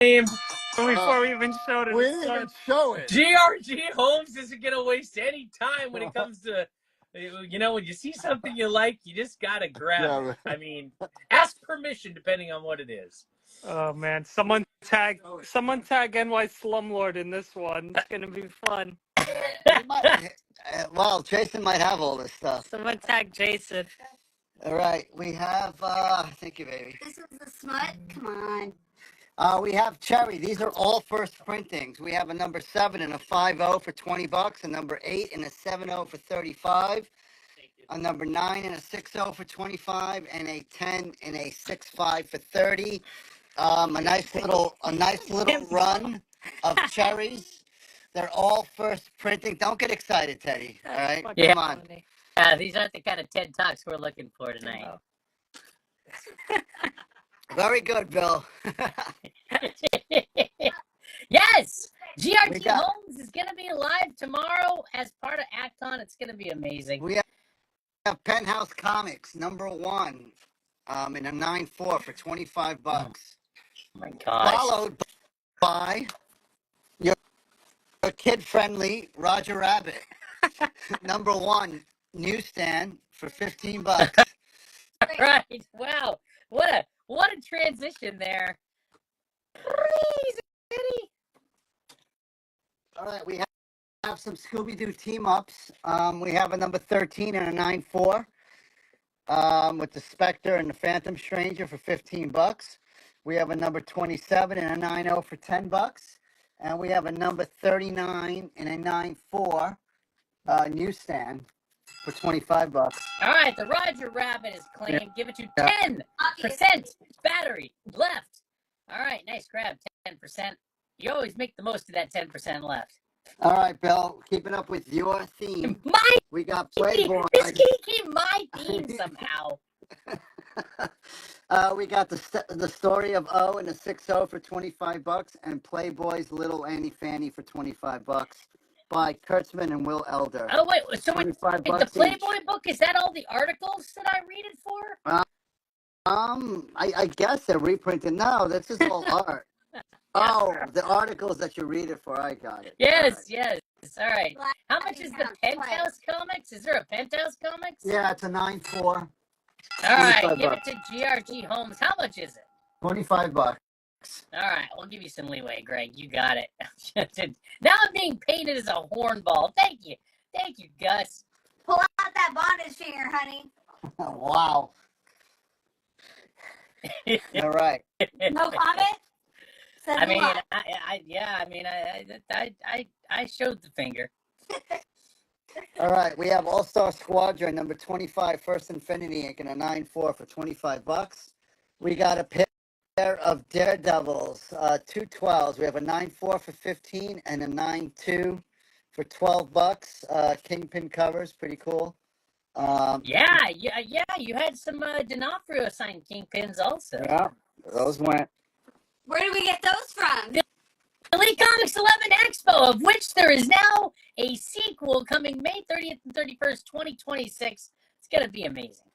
name before we even showed it. We didn't even show it. GRG Holmes isn't going to waste any time when it comes to, when you see something you like, you just got to grab it. I mean, ask permission depending on what it is. Oh man, someone tag NY Slumlord in this one. It's gonna be fun. Well, Jason might have all this stuff. Someone tag Jason. All right, we have. Thank you, baby. This was the smut. Come on. We have Cherry. These are all first printings. We have a number 7 and a 50 for $20, a number 8 and a 70 for $35, a number 9 and a 60 for $25, and a 10 and a 65 for $30. A nice little run of cherries. They're all first printing. Don't get excited, Teddy. All right, Yeah. Come on. These aren't the kind of TED Talks we're looking for tonight. Very good, Bill. Yes, GRG Holmes is going to be live tomorrow as part of Acton. It's going to be amazing. We have Penthouse Comics number 1 in a 9.4 for $25. Oh my gosh. Followed by your kid-friendly Roger Rabbit, number 1 newsstand for $15. Right. Wow. What a transition there. Crazy. All right, we have some Scooby-Doo team-ups. We have a number 13 and a 9.4 with the Spectre and the Phantom Stranger for $15. We have a number 27 and a 9.0 for $10. And we have a number 39 and a 9.4 newsstand for $25. All right, the Roger Rabbit is claimed. Give it to 10% battery left. All right, nice grab, 10%. You always make the most of that 10% left. All right, Bill, keeping up with your theme. We got Playboy. This keep my theme somehow. We got the story of O and a 6.0 for $25, and Playboy's Little Annie Fanny for $25 by Kurtzman and Will Elder. Oh wait, so the Playboy book, is that all the articles that I read it for? I guess they're reprinting. No, this is all art. Oh, the articles that you read it for. I got it. Yes. All right. How much is the Penthouse Comics? Is there a Penthouse Comics? Yeah, it's a 9.4. All right, give it to GRG Holmes. How much is it? $25. All right, we'll give you some leeway, Greg. You got it. Now I'm being painted as a hornball. Thank you, Gus. Pull out that bondage finger, honey. Wow. All right. No comment. I showed the finger. All right, we have All-Star Squadron number 25, First Infinity Inc. in a 9.4 for $25. We got a pair of Daredevils, 2 12s. We have a 9.4 for $15 and a 9.2 for $12. Kingpin covers, pretty cool. Yeah. You had some D'Onofrio signed Kingpins also. Yeah, those went. Where did we get those from? Elite Comics 11 Expo, of which there is now a sequel coming May 30th and 31st, 2026. It's going to be amazing.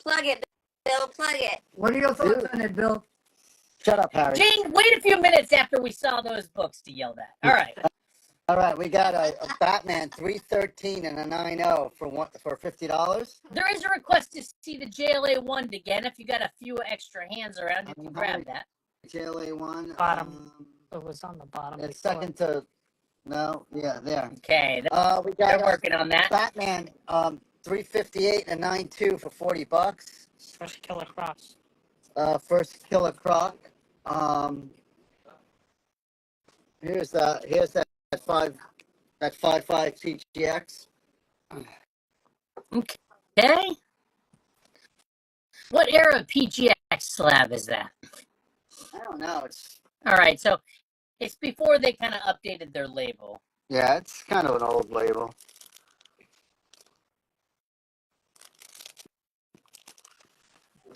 Plug it, Bill. Plug it. What are your thoughts on it, Bill? Shut up, Harry. Jane, wait a few minutes after we saw those books to yell that. All right. All right, we got a Batman 313 and a 9.0 for $50. There is a request to see the JLA 1 again. If you got a few extra hands around, you can grab that. JLA 1. Bottom. It was on the bottom. It's second to. No, yeah, there. Okay. We got. They're working on that. Batman 358 and a 9.2 for $40. First Killer Cross. First Killer Croc. Here's that 5.5 PGX. Okay. What era of PGX slab is that? I don't know. It's all right. So it's before they kind of updated their label. Yeah, it's kind of an old label.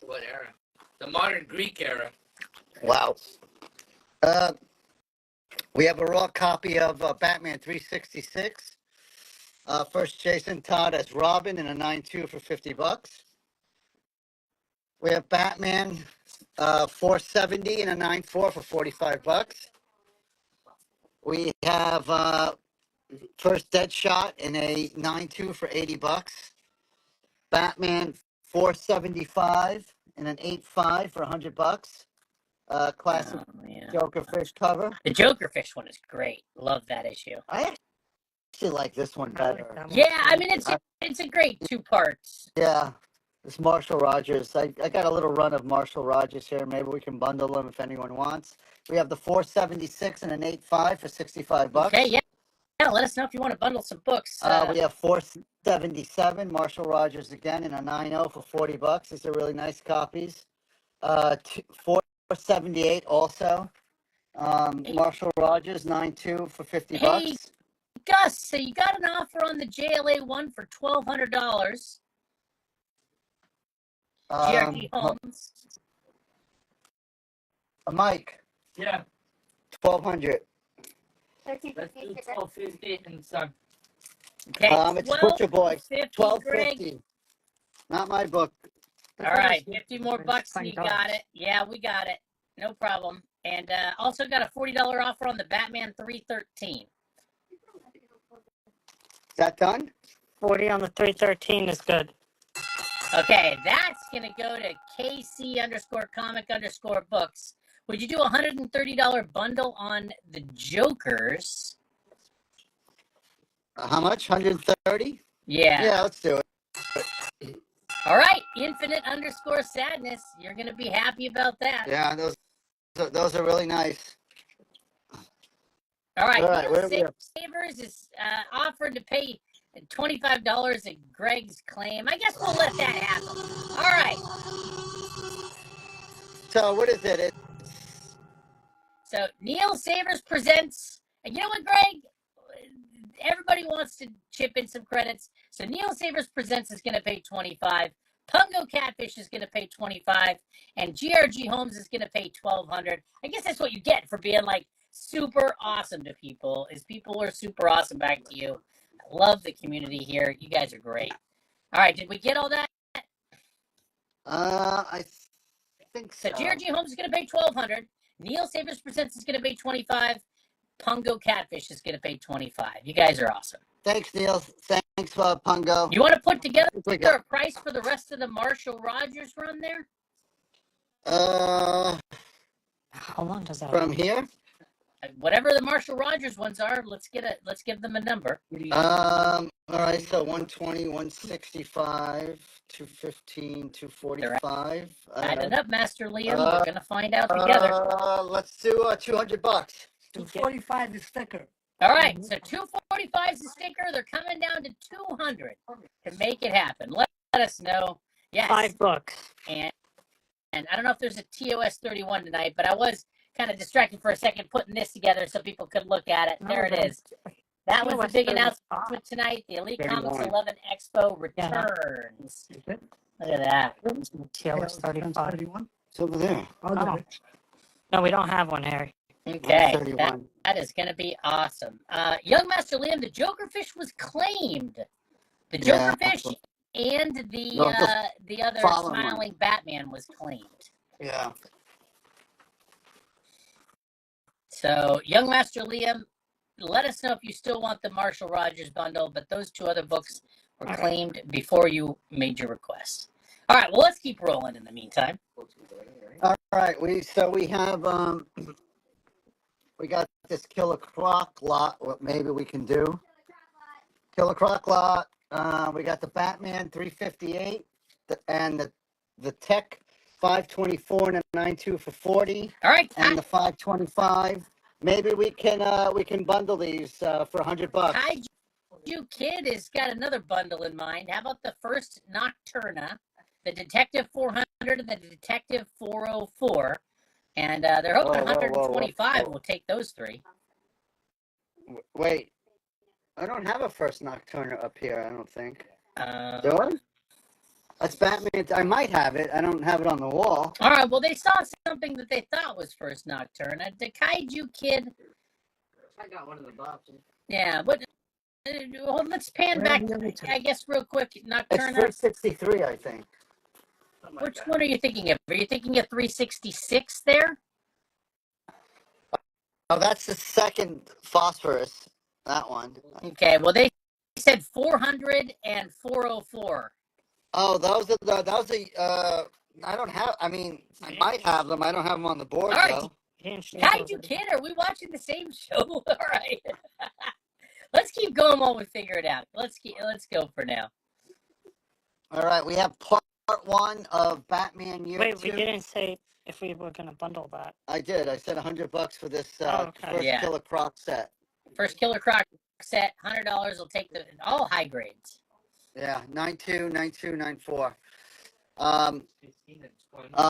What era? The modern Greek era. Wow. We have a raw copy of Batman 366. First Jason Todd as Robin in a 9.2 for $50. We have Batman 470 and a 9.4 for 45 bucks. We have First Deadshot in a 9.2 for 80 bucks. Batman 475 and an 8.5 for 100 bucks. Classic Oh, yeah. Joker fish cover. The Joker fish one is great. Love that issue. I actually like this one better. Yeah, I mean it's a great 2 parts. Yeah, this Marshall Rogers. I got a little run of Marshall Rogers here. Maybe we can bundle them if anyone wants. We have the 476 and an 8.5 for 65 bucks. Okay, yeah. Yeah, let us know if you want to bundle some books. We have 477 Marshall Rogers again in a 9.0 for 40 bucks. These are really nice copies. 478 also. Marshall Rogers 9.2 for 50 bucks. Gus, so you got an offer on the JLA one for $1,200. GRG Holmes. Mike. Yeah. 1,200. Let's do 1250 and some. Okay, It's Butcher Boy. 1250. $12.50. Not my book. All right, 50 more bucks and you got it. Yeah, we got it. No problem. And also got a $40 offer on the Batman 313. Is that done? 40 on the 313 is good. Okay, that's going to go to KC_comic_books. Would you do a $130 bundle on the Jokers? How much? 130? Yeah. Yeah, let's do it. All right, Infinite_Sadness. You're going to be happy about that. Yeah, those are really nice. All right, where are we at? Savers is offered to pay $25 at Greg's claim. I guess we'll let that happen. All right. So what is it? So Neil Savers presents, and you know what, Greg? Everybody wants to chip in some credits. So Neil Savers Presents is going to pay $25. Pungo Catfish is going to pay $25, and GRG Holmes is going to pay $1,200. I guess that's what you get for being like super awesome to people. Is people are super awesome back to you. I love the community here. You guys are great. All right, did we get all that? I think so. So GRG Holmes is going to pay $1,200. Neil Savers Presents is going to pay $25. Pungo Catfish is going to pay $25. You guys are awesome. Thanks, Neil. Thanks, Pungo. You want to put together a price for the rest of the Marshall Rogers run there? How long does that from here? Whatever the Marshall Rogers ones are, let's give them a number. All right, so 120, 165, 215, 245. Add it up, Master Liam. We're gonna find out together. Let's do $200. 245 is sticker. All right, so 245 is the sticker. They're coming down to 200 to make it happen. Let us know. Yes. $5. And I don't know if there's a TOS 31 tonight, but I was kind of distracted for a second putting this together so people could look at it. There it is. That was the big announcement tonight. The Elite Comics 11 Expo returns. Look at that. TOS 35. It's over there. Oh. No, we don't have one, Harry. Okay, that is going to be awesome. Young Master Liam, the Jokerfish was claimed. The Jokerfish and the other smiling Batman was claimed. Yeah. So, Young Master Liam, let us know if you still want the Marshall Rogers bundle, but those 2 other books were claimed before you made your request. All right, well, let's keep rolling in the meantime. All right, we have we got this Killer Croc lot. What maybe we can do? Killer Croc lot. We got the Batman 358 and the Tech 524 and a 92 for 40. All right, and the 525. Maybe we can bundle these for $100. Kaiju Kid has got another bundle in mind. How about the first Nocturna, the Detective 400, and the Detective 404? And they're hoping 125 will take those 3. Wait, I don't have a first Nocturna up here, I don't think. Do I? That's Batman. I might have it. I don't have it on the wall. All right, well, they saw something that they thought was first Nocturna. The Kaiju Kid. I got one of the boxes. Yeah, but let's pan back, I guess, real quick. Nocturna. It's 363, I think. Which one are you thinking of? Are you thinking of 366 there? Oh, that's the second phosphorus. That one. Okay, well, they said 400 and 404. Oh, those are I don't have. I mean, I might have them. I don't have them on the board All right, though. Kaiju Kid, are we watching the same show? All right. Let's keep going while we figure it out. Let's go for now. All right, we have part one of Batman Year Wait, 2. we didn't say if we were going to bundle that. I did. I said $100 for this okay. first Yeah. Killer Croc set. First Killer Croc set, $100 will take all high grades. Yeah, 92, 92, 94.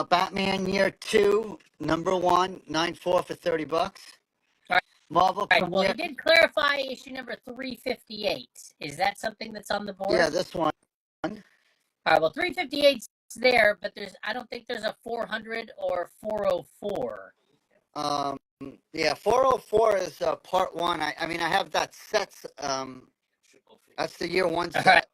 Batman Year 2, number 1, 94 for $30. All right. Marvel All right, well, Premiere. he did clarify issue number 358. Is that something that's on the board? Yeah, this one. All right, well, 358's there, but I don't think there's a 400 or 404. Yeah, 404 is part 1. I mean, I have that set. That's the year 1 set. All right.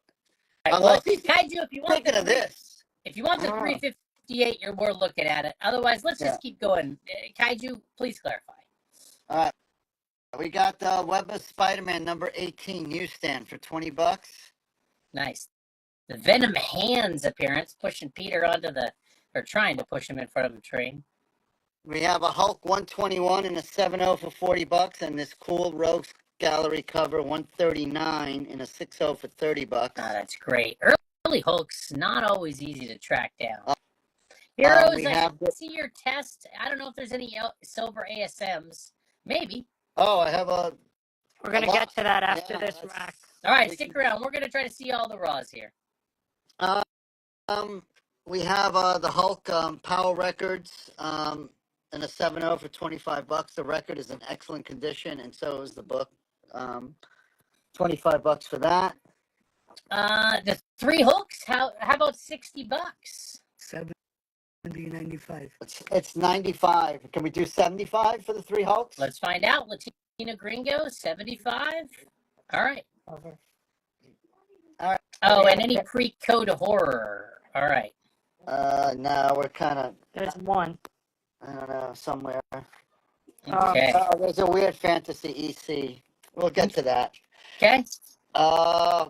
Well, Unless he's Kaiju, if you want thinking of this. If you want the 358, we're looking at it. Otherwise, let's just keep going. Kaiju, please clarify. All right. We got Web of Spider-Man number 18 newsstand for $20. Nice. The Venom Hands appearance, pushing Peter trying to push him in front of the train. We have a Hulk 121 and a 7.0 for $40, and this cool Rogues Gallery cover 139 and a 6.0 for $30. Oh, that's great. Early Hulk's not always easy to track down. Heroes, I see your test. I don't know if there's any silver ASMs. Maybe. Oh, I have a... We're going to get to that after this rack. All right, stick around. We're going to try to see all the Raws here. We have the Hulk Power Records and a 7.0 for $25. The record is in excellent condition, and so is the book. $25 for that. The 3 Hulks. How about $60? 95. It's 95. Can we do 75 for the 3 Hulks? Let's find out. Latina Gringo, 75. All right. Over. All right. Oh, and any pre-code horror. All right. No, we're kind of... There's one. I don't know, somewhere. Okay. There's a weird fantasy EC. We'll get to that. Okay.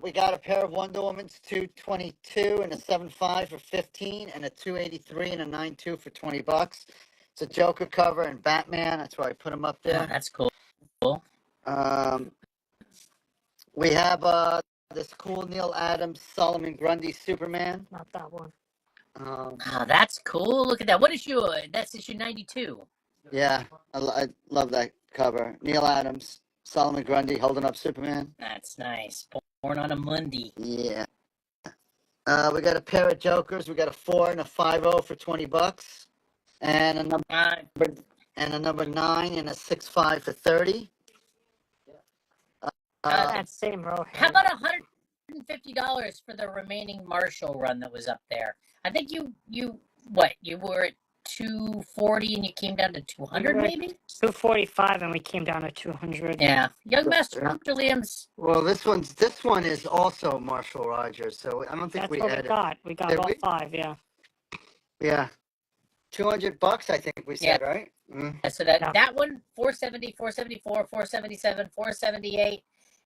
We got a pair of Wonder Woman's 222 and a 7.5 for 15 and a 283 and a 9.2 for $20. It's a Joker cover and Batman. That's why I put them up there. Oh, that's cool. We have this cool Neil Adams Solomon Grundy Superman. Not that one. Oh, that's cool. Look at that. What issue? That's issue 92. Yeah, I love that cover. Neil Adams, Solomon Grundy holding up Superman. That's nice. Born on a Monday. Yeah. We got a pair of Jokers. We got a 4 and a 5.0 for $20, and a number 9 and a 6.5 for $30. That same row. How about $150 for the remaining Marshall run that was up there? I think you were at 240 and you came down to 200 maybe? 245 and we came down to 200. Yeah. Young Master Williams. Well, this one is also Marshall Rogers, so I don't think we added. We got all 5, yeah. Yeah. $200, I think we said, right? Mm-hmm. So that one, 470, 474, 477, 478,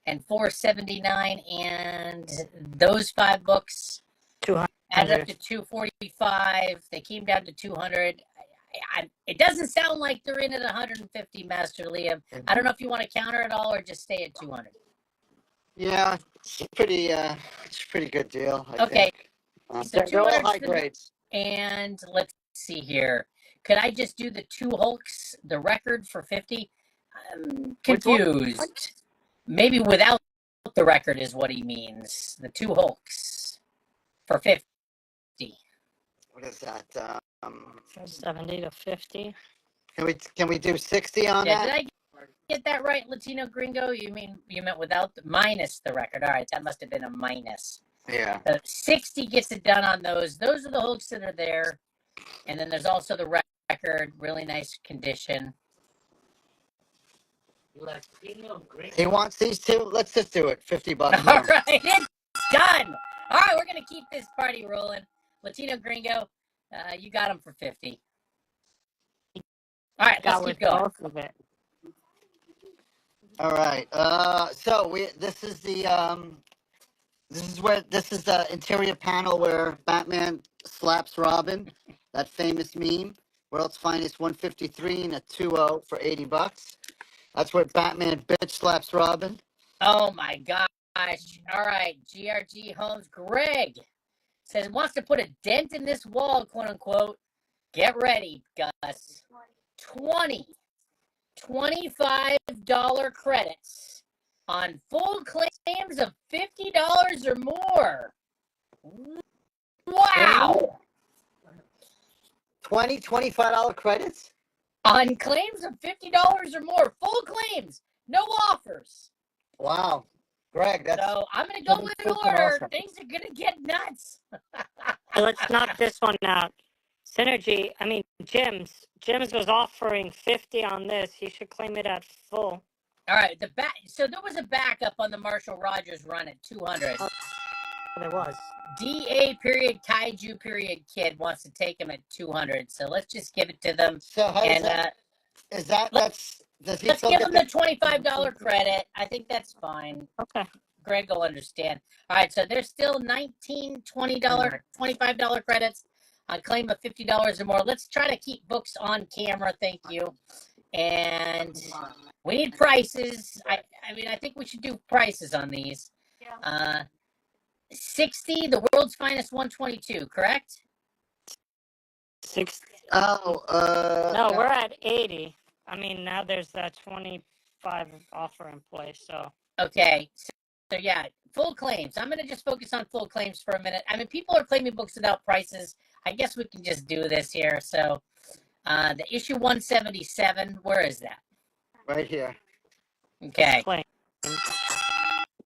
and 479, and those 5 books 200. added up to 245. They came down to 200. It doesn't sound like they're in at 150, Master Liam. I don't know if you want to counter it all or just stay at 200. Yeah, it's a pretty good deal. I okay, think. So they're all high grades. And let's see here. Could I just do the 2 Hulks, the record for 50? I'm confused. Maybe without the record is what he means. The 2 Hulks for 50. What is that? 70 to 50. Can we do 60 on that? Did I get that right, Latino Gringo? You meant without minus the record? All right, that must have been a minus. Yeah. 60 gets it done on those. Those are the Hulks that are there, and then there's also the record, really nice condition. He wants these 2. Let's just do it. $50. All right, it's done. All right, we're gonna keep this party rolling. Latino Gringo, You got them for 50. All right, Got let's with keep going. both of it. All right. So this is the interior panel where Batman slaps Robin. That famous meme. World's Finest 153 and a 2-0 for $80. That's where Batman bitch slaps Robin. Oh my gosh. All right, GRG Homes. Greg says wants to put a dent in this wall, quote unquote. Get ready, Gus. $25 credits on full claims of $50 or more. Wow. $25 credits? On claims of $50 or more. Full claims. No offers. Wow. Greg, that's... So I'm going to go in order. Awesome. Things are going to get nuts. Let's knock this one out. Synergy, I mean, Jim's was offering 50 on this. He should claim it at full. All right, so there was a backup on the Marshall Rogers run at 200. Oh, there was. DA period Kaiju period Kid wants to take him at 200. So let's just give it to them. So how does he let's give him the $25 credit. I think that's fine. Okay. Greg will understand. All right, so there's still $19, $20, $25 credits on claim of $50 or more. Let's try to keep books on camera. Thank you. And we need prices. I mean, I think we should do prices on these. 60, the World's Finest 122, correct? 60. Oh, no, we're at 80. I mean, now there's that 25 offer in place, so. Okay. So yeah, full claims. I'm going to just focus on full claims for a minute. I mean, people are claiming books without prices. I guess we can just do this here. So the issue 177, where is that? Right here. Okay.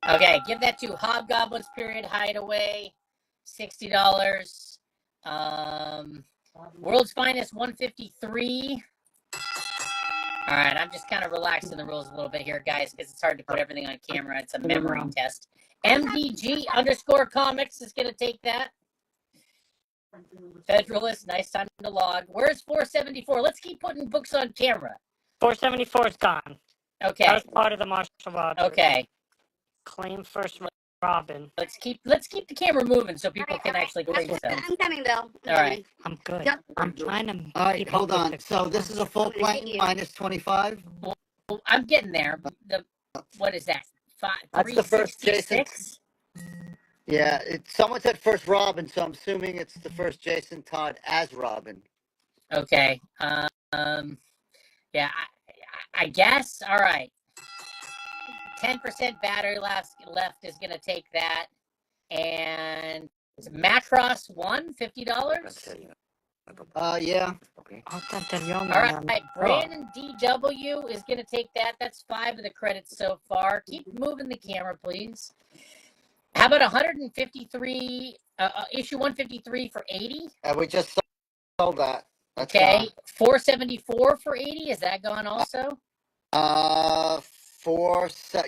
Okay, give that to Hobgoblins period Hideaway, $60. World's Finest 153. All right, I'm just kind of relaxing the rules a little bit here, guys, because it's hard to put everything on camera. It's a memory test. MDG_comics is going to take that. Federalist, nice time to log. Where's 474? Let's keep putting books on camera. 474 is gone. Okay. That was part of the Marshall Rogers. Okay. Claim first Robin. Let's keep the camera moving so people can actually claim stuff. I'm coming, Bill. All right. I'm good. I'm trying to. All right, hold on. So this is a full claim minus 25. Well, I'm getting there. What is that? That's the first Jason. Yeah, someone said first Robin, so I'm assuming it's the first Jason Todd as Robin. Okay. Yeah, I guess. All right. 10% battery left is going to take that. And Macross $50? Yeah. Okay. All right. Brandon DW is going to take that. That's 5 of the credits so far. Keep moving the camera, please. How about 153, issue 153 for 80? We just sold that. That's okay. gone. 474 for 80. Is that gone also?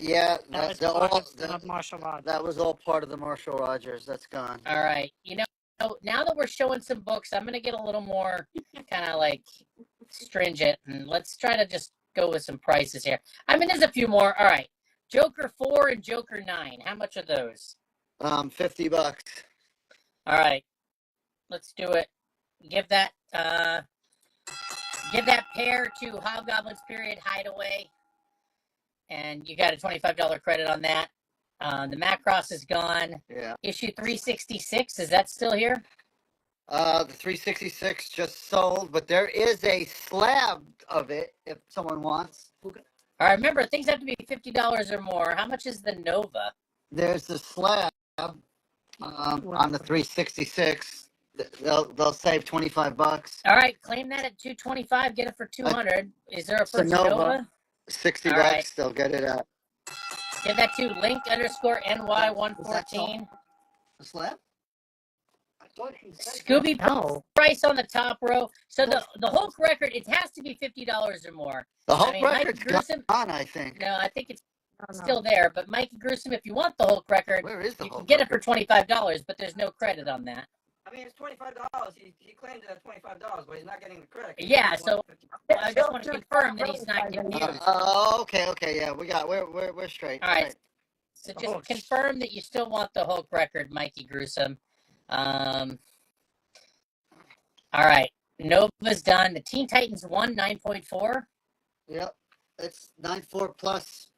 Yeah, that was all part of the Marshall Rogers. That's gone. All right. You know, now that we're showing some books, I'm going to get a little more kind of like stringent, and let's try to just go with some prices here. I mean, there's a few more. All right. Joker 4 and Joker 9. How much are those? $50. All right. Let's do it. Give that pair to Hobgoblins period Hideaway. And you got a $25 credit on that. The Macross is gone. Yeah. Issue 366, is that still here? The 366 just sold, but there is a slab of it if someone wants. All right, remember, things have to be $50 or more. How much is the Nova? There's the slab on the 366. They'll save $25. All right, claim that at $225. Get it for $200. Is there a first Nova? $60. Right. They'll get it out. Give that to Link_NY114. The slab? Scooby price on the top row. So the Hulk record, it has to be $50 or more. The Hulk record's gone, I think. No, I think it's still there. But Mikey Gruesome, if you want the Hulk record, where is the you Hulk can get it for $25, but there's no credit on that. I mean, it's $25. He claimed it at $25, but he's not getting the credit. Yeah, so I just want to confirm that he's not confused. Okay, yeah, we're straight. All right. So just confirm that you still want the Hulk record, Mikey Gruesome. All right. Nova's done. The Teen Titans won 9.4. Yep. It's 9.4 plus.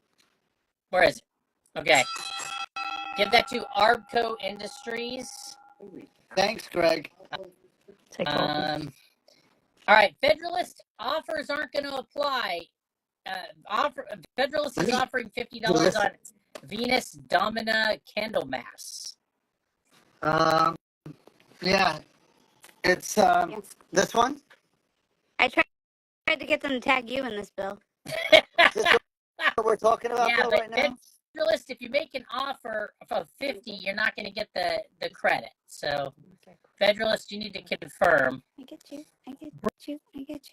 Where is it? Okay. Give that to Arbco Industries. Thanks, Greg. All right. Federalist offers aren't going to apply. Federalist is offering $50 on Venus Domina Candlemas. Yeah. It's this one. I tried to get them to tag you in this, Bill. Is this what we're talking about, Yeah, Bill, but right now? Federalist, if you make an offer of 50, you're not going to get the credit. So, Federalist, you need to confirm. I get you.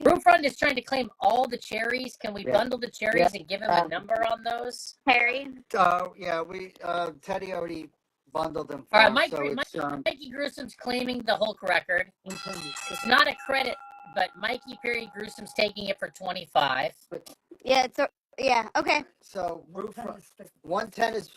Brewfront is trying to claim all the cherries. Can we bundle the cherries and give him a number on those? Harry. Yeah, we Teddy already bundled them. All right, Mikey Gruesome's claiming the Hulk record. It's not a credit, but Mikey Perry Gruesome's taking it for 25. Yeah, okay. So 110 is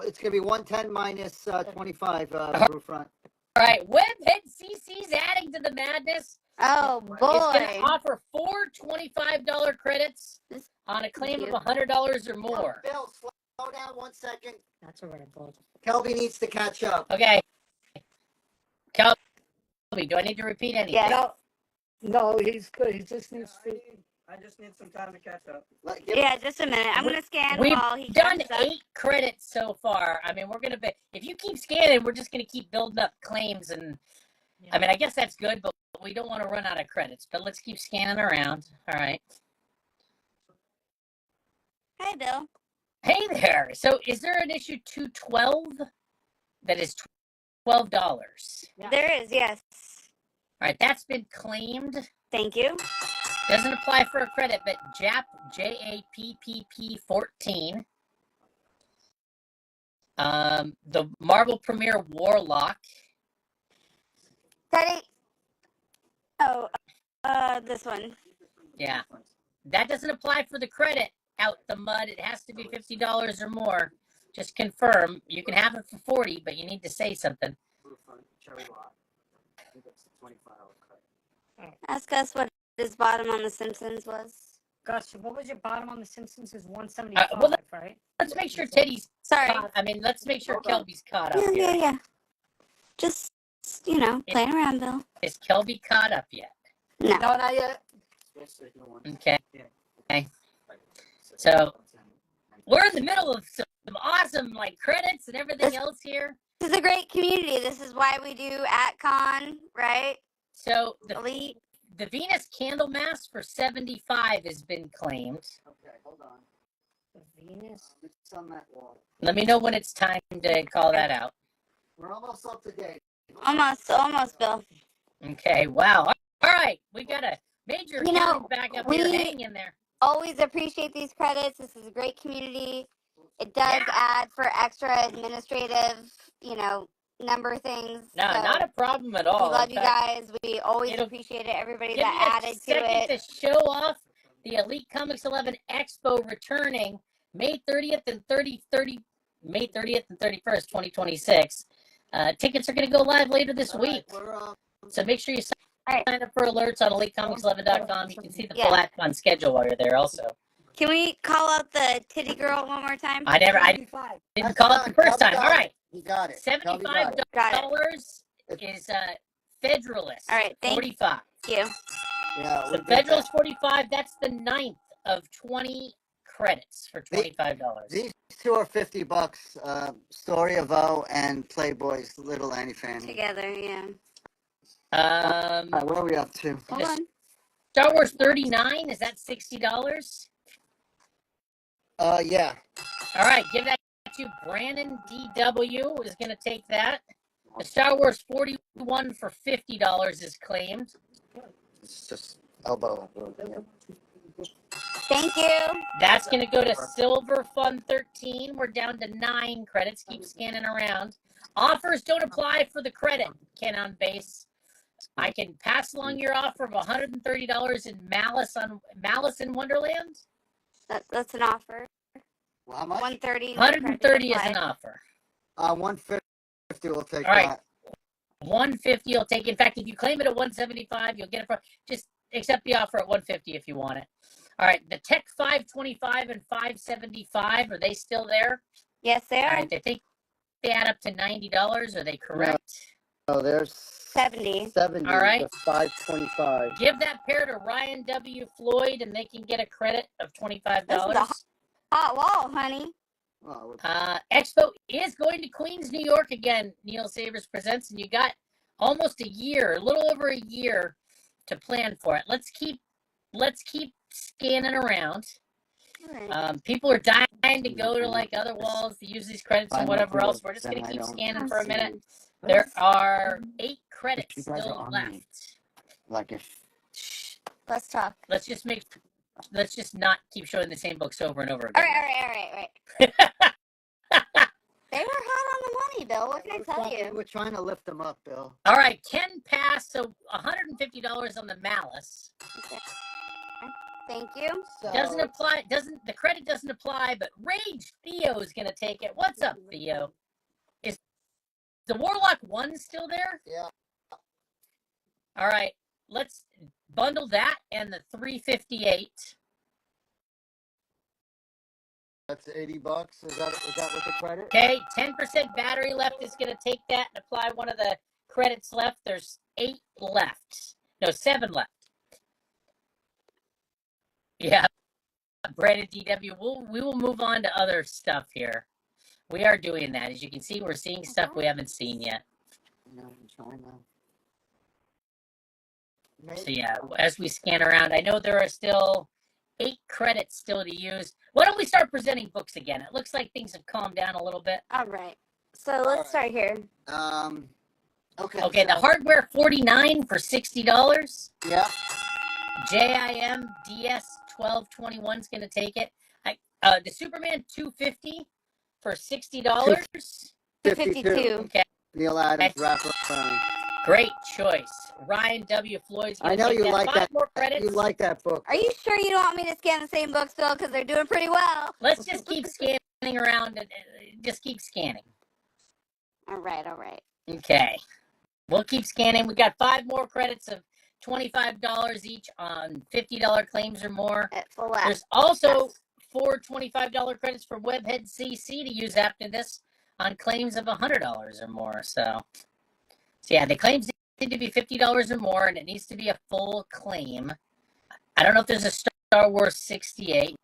it's gonna be 110 minus 25 Brewfront. All right, Webhead CC's adding to the madness. Oh boy! It's going to offer 4 $25 credits on a claim of $100 or more. Bill, slow down 1 second. That's a red bull. Kelby needs to catch up. Okay. Kelby, do I need to repeat anything? Yeah. No, he's good. He just needs to. I just need some time to catch up. Yeah, just a minute. I'm gonna scan We've while he done catches up. 8 credits so far. I mean, we're going to be, if you keep scanning, we're just going to keep building up claims. And I mean, I guess that's good, but we don't want to run out of credits. But let's keep scanning around. All right. Hi, Bill. Hey there. So is there an issue 212 that is $12? Yeah. There is, yes. All right, that's been claimed. Thank you. Doesn't apply for a credit, but JAPP, JAPPP 14. The Marvel Premier Warlock. Teddy. Oh, this one. Yeah. That doesn't apply for the credit out the mud. It has to be $50 or more. Just confirm. You can have it for 40, but you need to say something. Ask us what his bottom on The Simpsons was. Gus, what was your bottom on The Simpsons? Is 175, well, right? Let's make sure Teddy's Sorry. let's make sure Kelby's caught up. Yeah. Just, playing around, Bill. Is Kelby caught up yet? No. No, not yet. Okay. So we're in the middle of some awesome credits and everything else here. This is a great community. This is why we do AtCon, right? So Elite. the Venus Candlemas for 75 has been claimed. Okay, hold on. The Venus. It's on that wall. Let me know when it's time to call that out. We're almost up to date. Almost, Bill. Okay, wow. All right, we got a major backup here. Hang in there. Always appreciate these credits. This is a great community. It does add for extra administrative, number things. No, so not a problem at all. we love you guys. We always appreciate it. Everybody that added to it. To show off the Elite Comics 11 Expo returning May 30th and 31st, 2026. Tickets are going to go live later this week. So make sure you sign up for alerts on EliteComics11.com. You can see the full AtCon schedule while you're there also. Can we call out the titty girl one more time? I didn't call it the first time. All right. You got it. $75 is Federalist. All right, thank 45. you. Yeah, So Federalist 45, that's the 9th of 20 credits for $25. These two are $50. Story of O and Playboy's Little Annie Fanny. Together, yeah. All right, what are we up to? Hold on. Star Wars 39, is that $60? Yeah. All right, give that to Brandon DW is going to take that. The Star Wars 41 for $50 is claimed. It's just elbow. Thank you. That's going to go to Silver Fun 13. We're down to 9 credits. Keep scanning around. Offers don't apply for the credit, Ken on base. I can pass along your offer of $130 in Malice in Wonderland. That's an offer. Well, how much? 130. 130 is an offer. 150 will take All right. that. 150 you'll take. In fact, if you claim it at 175, you'll get it for just accept the offer at 150 if you want it. All right, the Tech 525 and 575, are they still there? Yes, they All are. right, they think they add up to $90. Are they correct? Oh, there's 70. 70. All right. The 525. Give that pair to Ryan W. Floyd, and they can get a credit of $25. This is a hot wall, honey. Oh, Expo is going to Queens, New York again. Neil Savers presents, and you got almost a year, a little over a year, to plan for it. Let's keep scanning around. Right. People are dying to go to like other walls to use these credits and whatever else. We're just gonna keep scanning for a minute. There are 8 credits still left. like if Let's talk. Let's just not keep showing the same books over and over All again. right. They were hot on the money, Bill. What can I tell you? we're trying to lift them up, Bill. All right, Ken passed, so $150 on the Malice. Okay. Thank you. Doesn't apply. The credit doesn't apply? But Rage Theo is gonna take it. What's up, Theo? Is the Warlock 1 still there? Yeah. All right, let's bundle that and the 358. That's $80. Is that with the credit? Okay, 10% battery left is gonna take that and apply one of the credits left. There's 8 left. No, 7 left. Yeah, Brandon DW. We will move on to other stuff here. We are doing that. As you can see, we're seeing stuff we haven't seen yet. No, I'm trying to. So yeah, as we scan around, I know there are still 8 credits still to use. Why don't we start presenting books again? It looks like things have calmed down a little bit. All right. So let's start here. Okay. Okay, the hardware 49 for $60. Yeah. JIM DS 1221 is going to take it. The Superman 250 for $60. 52. Okay, Neil Adams wraparound. great choice. Ryan W. Floyd's I going know to take you like 5 that. more credits. You like that book. Are you sure you don't want me to scan the same books, Bill? Because they're doing pretty well. Let's just keep scanning around and just keep scanning. All right. Okay. We'll keep scanning. We got 5 more credits of $25 each on $50 claims or more. At full There's also 4 $25 credits for Webhead CC to use after this on claims of $100 or more. So yeah, the claims need to be $50 or more, and it needs to be a full claim. I don't know if there's a Star Wars 68.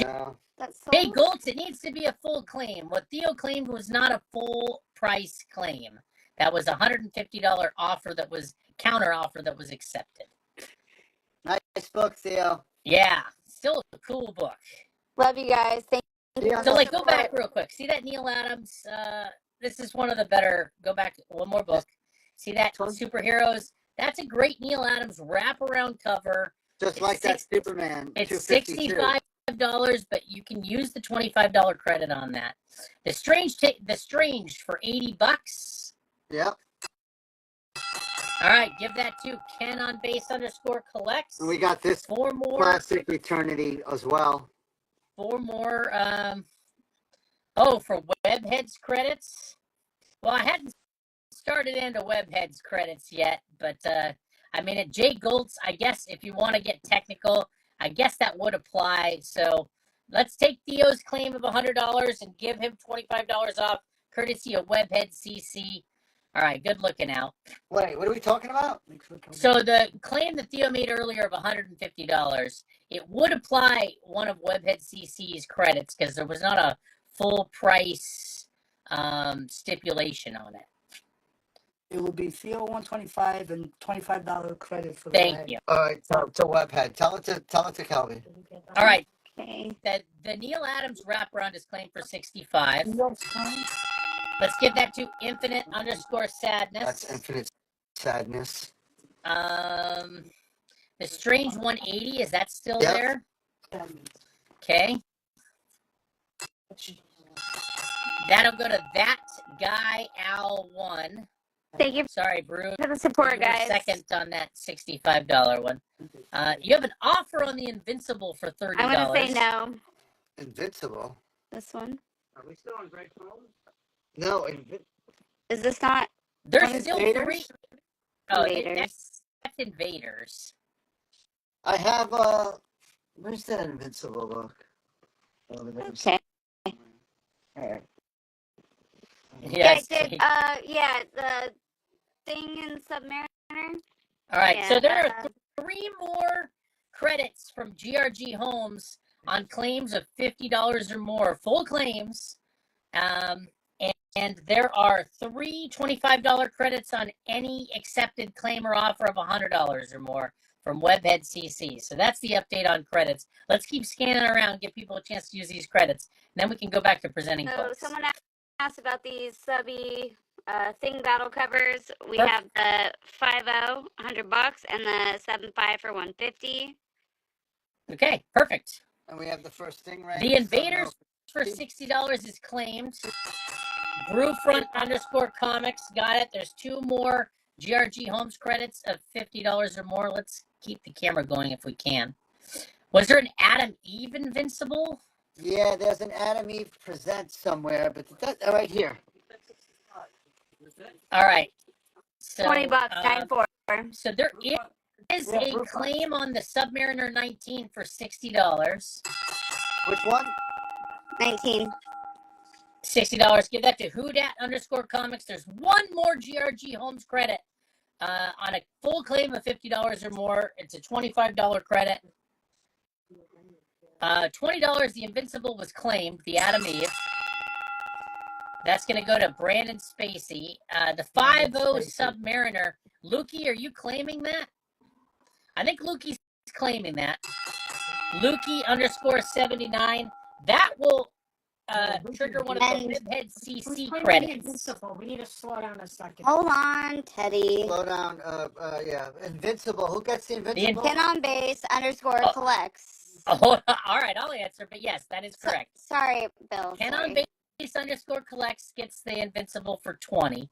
No. That's Hey, Goltz, it needs to be a full claim. What Theo claimed was not a full price claim. That was a $150 offer that was counter offer that was accepted. Nice book, Theo. Yeah, still a cool book. Love you guys. Thank you. Yeah. So, like, go back real quick. See that Neil Adams? This is one of the better. Go back one more book. See that Superheroes? That's a great Neil Adams wraparound cover. Just like that Superman. It's 252. $65, but you can use the $25 credit on that. The Strange for $80. Yep. All right, give that to Ken on base _collects. And we got this 4 more. classic Eternity as well. 4 more. For Webheads credits. Well, I hadn't started into Webheads credits yet, but I mean at Jay Goltz, I guess if you want to get technical, I guess that would apply. So let's take Theo's claim of $100 and give him $25 off, courtesy of Webhead CC. All right, good looking out. Wait, what are we talking about? So the claim that Theo made earlier of $150, it would apply one of Webhead CC's credits because there was not a full price stipulation on it. It will be Theo 125 and $25 credit for Thank you. All right, to Webhead. Tell it to Kelby. All right. Okay. The Neil Adams wraparound is claimed for $65. Let's give that to Infinite _Sadness. That's Infinite Sadness. The Strange 180, is that still Yep. there? Okay. That'll go to that guy Al1. Thank you Sorry, Bruce. for the support, You were guys. second on that $65 one. You have an offer on the Invincible for $30. I'm gonna say no. Invincible. This one. Are we still on great phone? No, Is this not There's What, still Invaders? 3. Oh, Invaders? that's Invaders. I have where's that Invincible look? Oh, Okay. Alright. Yes. Yeah, the thing in Submariner. All right. Yeah, So there are 3 more credits from GRG Homes on claims of $50 or more, full claims. And there are 3 $25 credits on any accepted claim or offer of $100 or more from Webhead CC. So that's the update on credits. Let's keep scanning around, give people a chance to use these credits. And then we can go back to presenting So quotes. someone asked about these subby thing battle covers. We Perfect. have the 5.0 $100 and the 7.5 for $150. Okay, perfect. And we have the first Stingray. The Invaders for $60 is claimed. Brewfront _ comics got it. There's 2 more GRG Homes credits of $50 or more. Let's keep the camera going if we can. Was there an Adam Eve Invincible? Yeah, there's an Adam Eve Presents somewhere, but that's right here. All right. So, $20, 9.4. So there is a claim on the Submariner 19 for $60. Which one? 19. $60. Give that to Whodat _ comics. There's 1 more GRG Homes credit on a full claim of $50 or more. It's a $25 credit. $20. The Invincible was claimed. The Adam Eve. That's going to go to Brandon Spacey. The 5.0 Submariner. Lukey, are you claiming that? I think Lukey's claiming that. Lukey _ 79. That will trigger one of the Webhead CC credits. We need to slow down a second. Hold on, Teddy. Slow down. Yeah. Invincible. Who gets the Invincible? Ken on base _ collects. Oh, all right, I'll answer, but yes, that is correct. Sorry, Bill. Ken on base _ collects gets the Invincible for 20.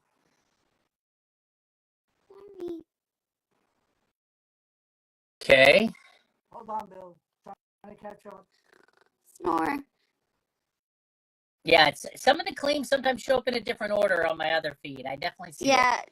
Okay. Hold on, Bill. Trying to catch up. Snore. Yeah, it's some of the claims sometimes show up in a different order on my other feed. I definitely see that.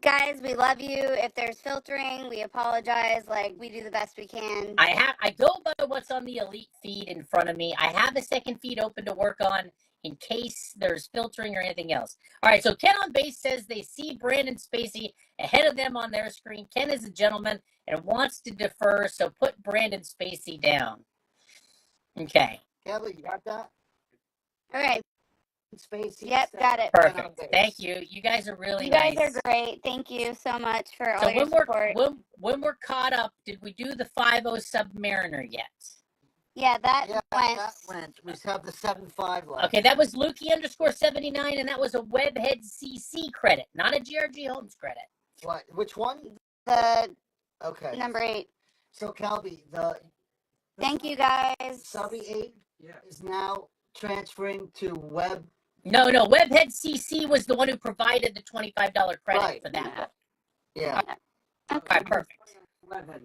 Guys, we love you. If there's filtering, we apologize. Like, we do the best we can. I go by what's on the Elite feed in front of me. I have a second feed open to work on in case there's filtering or anything else. All right, so Ken on base says they see Brandon Spacey ahead of them on their screen. Ken is a gentleman and wants to defer, so put Brandon Spacey down. Okay. Kelly, you got that? All right. Spacey. Yep, got it. Perfect. Thank you. You guys are really nice. You guys are great. Thank you so much for all So your support. when we're caught up, did we do the 5.0 Submariner yet? Yeah, that went. That went. We have the 7.5 left. Okay, that was Lukey _ 79, and that was a Webhead CC credit, not a GRG Homes credit. What? Which one? The Okay. number 8. So Calby, the Thank you, guys. Subby 8 is now transferring to Web. No, Webhead CC was the one who provided the $25 credit for that one. Yeah. All right, perfect.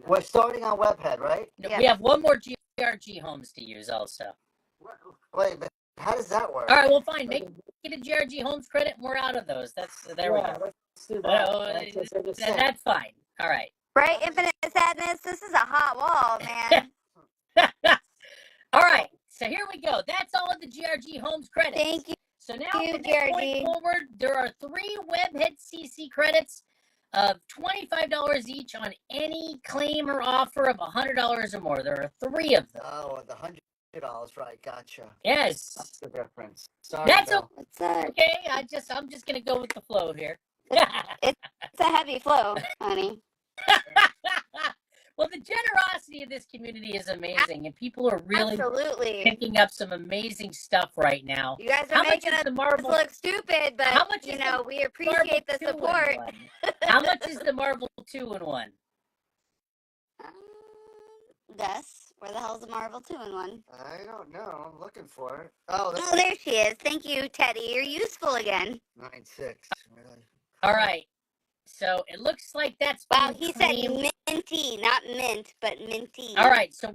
We're starting on Webhead, right? Yeah. We have 1 more GRG Homes to use also. Wait, but how does that work? All right, well, fine. Make it a GRG Homes credit, and we're out of those. There we go. Let's do that. That's fine. All right. Right, Infinite Sadness. This is a hot wall, man. All right. So here we go. That's all of the GRG Homes credits. Thank you. So now you, from this point GRG. forward, there are 3 Webhead CC credits of $25 each on any claim or offer of $100 or more. There are 3 of them. Oh, the $100, right? Gotcha. Yes. That's the difference. Sorry, That's Bill. What's that? okay. I'm just gonna go with the flow here. It's a heavy flow, honey. Well, the generosity of this community is amazing, and people are really Absolutely. picking up some amazing stuff right now. You guys are How much making is us the Marvel? look stupid, but How much you is know, the we Marvel appreciate the 2-in-1? support. How much is the Marvel 2-in-1? Gus, Where the hell's the Marvel 2-in-1? I don't know. I'm looking for it. Oh, Oh, there she is. Thank you, Teddy. You're useful again. 9.6. Really? All right. So it looks like that's Wow, being he said claimed. minty, not mint, but minty. All right. So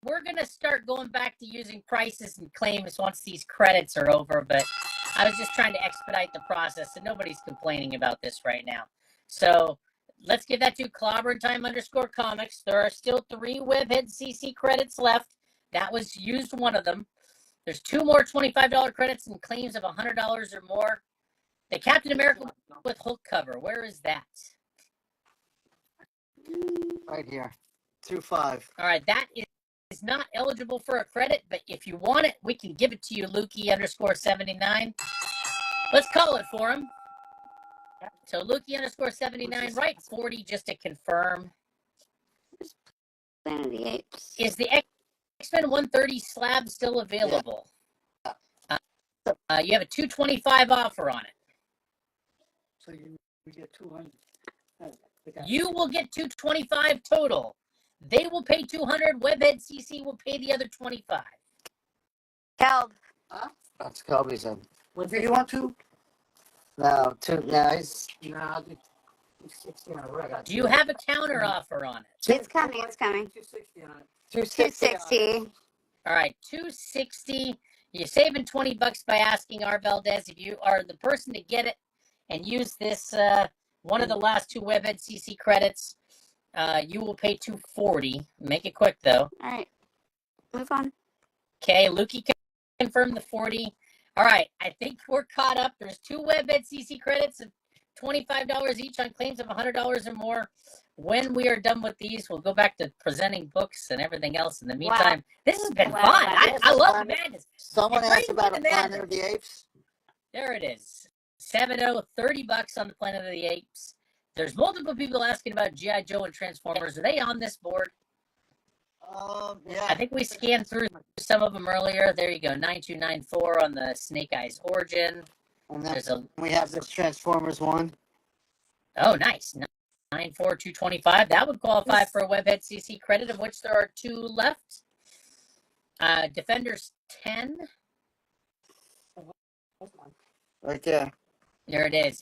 we're going to start going back to using prices and claims once these credits are over. But I was just trying to expedite the process, and nobody's complaining about this right now. So let's give that to clobbertime_comics. There are still 3 Webhead CC credits left. That was used one of them. There's 2 more $25 credits and claims of $100 or more. The Captain America with Hulk cover. Where is that? Right here. 2.5. All right, that is not eligible for a credit, but if you want it, we can give it to you, Lukey_79. Let's call it for him. So Lukey_79, right? 40 just to confirm. Planet of the Apes. Is the X-Men 130 slab still available? You have a $225 offer on it. So you get 200. You will get $225 total. They will pay $200. Webhead CC will pay the other $25. Kelb. That's Kobe's in. What do you want to? No, nice. No, I'll do 260 on a red. Do you have a counter offer on it? It's coming. It's coming. 260 on it. 260. All right, $260. You're saving $20 by asking R. Valdez. If you are the person to get it and use this one of the last 2 Webhead CC credits, you will pay $240. Make it quick though. All right. Move on. Okay, Lukey confirmed the 40. All right, I think we're caught up. There's 2 Webhead CC credits of $25 each on claims of $100 or more. When we are done with these, we'll go back to presenting books and everything else. In the meantime, This has been fun. I love the madness. Someone It's asked great about with a the Planet madness. of the Apes. There it is. 70, $30 on the Planet of the Apes. There's multiple people asking about G.I. Joe and Transformers. Are they on this board? Yeah. I think we scanned through some of them earlier. There you go. 9294 on the Snake Eyes Origin. And There's then a we have this Transformers one. oh nice 94225. That would qualify for a Webhead CC credit, of which there are 2 left. Defenders 10. Right there. There it is.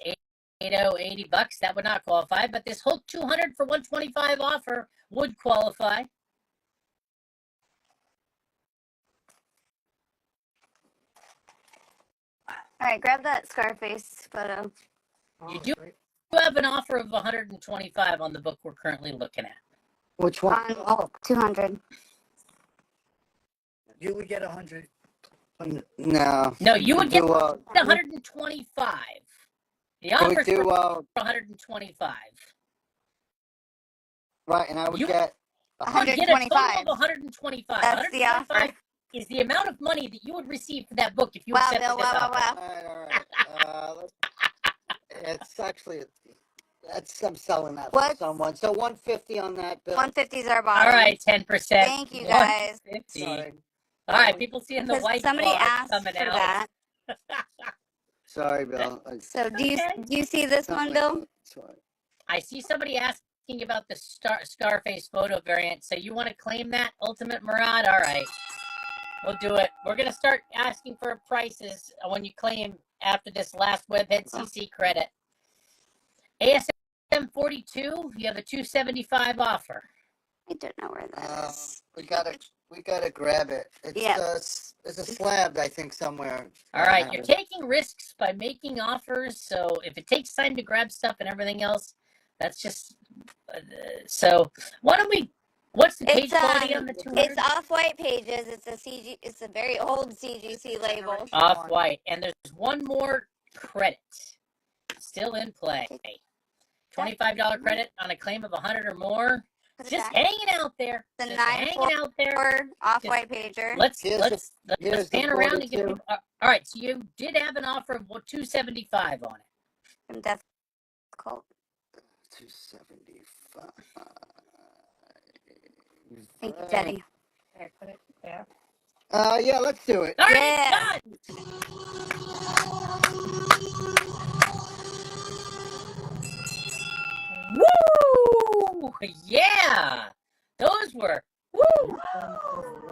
$80. That would not qualify, but this Hulk 200 for 125 offer would qualify. All right. Grab that Scarface photo. You do have an offer of 125 on the book we're currently looking at. Which one? On 200. You would get 100. No. No, you would get do, 125. The Can we offer do, for 125. right, and I would You- get You get a total 125. of 125. That's the 125 offer. is the amount of money that you would receive for that book if you Wow, accepted Bill. this Wow, offer. wow, all right. It's actually I'm selling that for What? someone. So 150 on that bill. 150 is our bottom. All right, 10%. Thank you, guys. 150. Sorry. All right, people seeing the Because white somebody bar asked coming for out. that. Sorry, Bill. So do you Okay. do you see this one, Bill? Sorry. I see somebody asking about the Scarface photo variant. So you want to claim that, Ultimate Murad? All right. We'll do it. We're going to start asking for prices when you claim after this last Webhead CC credit. ASM 42, you have a 275 offer. I don't know where that is. We gotta grab it. It's Yeah. it's a slab, I think, somewhere. All right, you're taking risks by making offers. So if it takes time to grab stuff and everything else, that's just so. Why don't we? What's the page quality on the 200? It's off-white pages. It's a CG. It's a very old CGC label. Off-white, and there's one more credit still in play. $25 credit on a claim of 100 or more. Put it Just back. hanging out there. The Just hanging out there. Or off-white pager. Let's Here's let's here's the pan around and get 42. people. All right, so you did have an offer of 275 on it. From Death Cult. 275. Thank you, Teddy. Put it there. Yeah, let's do it. All right, Yeah. done. Woo! Yeah, those were Woo!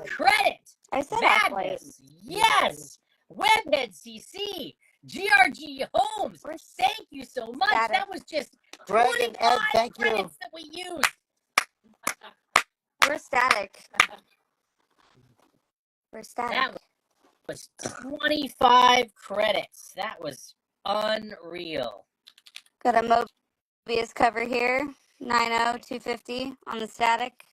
Credit. I said off white. Madness. Yes. Webhead CC. GRG Homes. Thank you so much. Static. That was just Greg 25 and Ed, thank you. credits that we used. We're static. We're static. That was 25 credits. That was unreal. Got a Mobius cover here. 90250 on the static.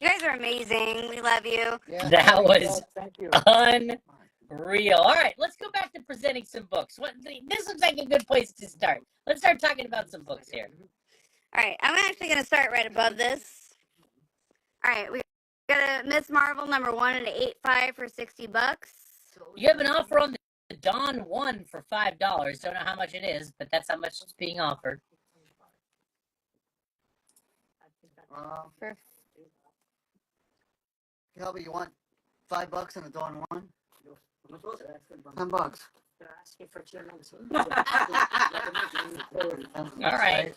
You guys are amazing. We love you. Yeah, That was thank you. unreal. All right, let's go back to presenting some books. This looks like a good place to start. Let's start talking about some books here. All right, I'm actually going to start right above this. All right, we got a Miss Marvel #1 at 8.5 for $60. You have an offer on the Dawn 1 for $5. Don't know how much it is, but that's how much it's being offered. For Kelby, you want $5 on the Dawn 1? $10. All right.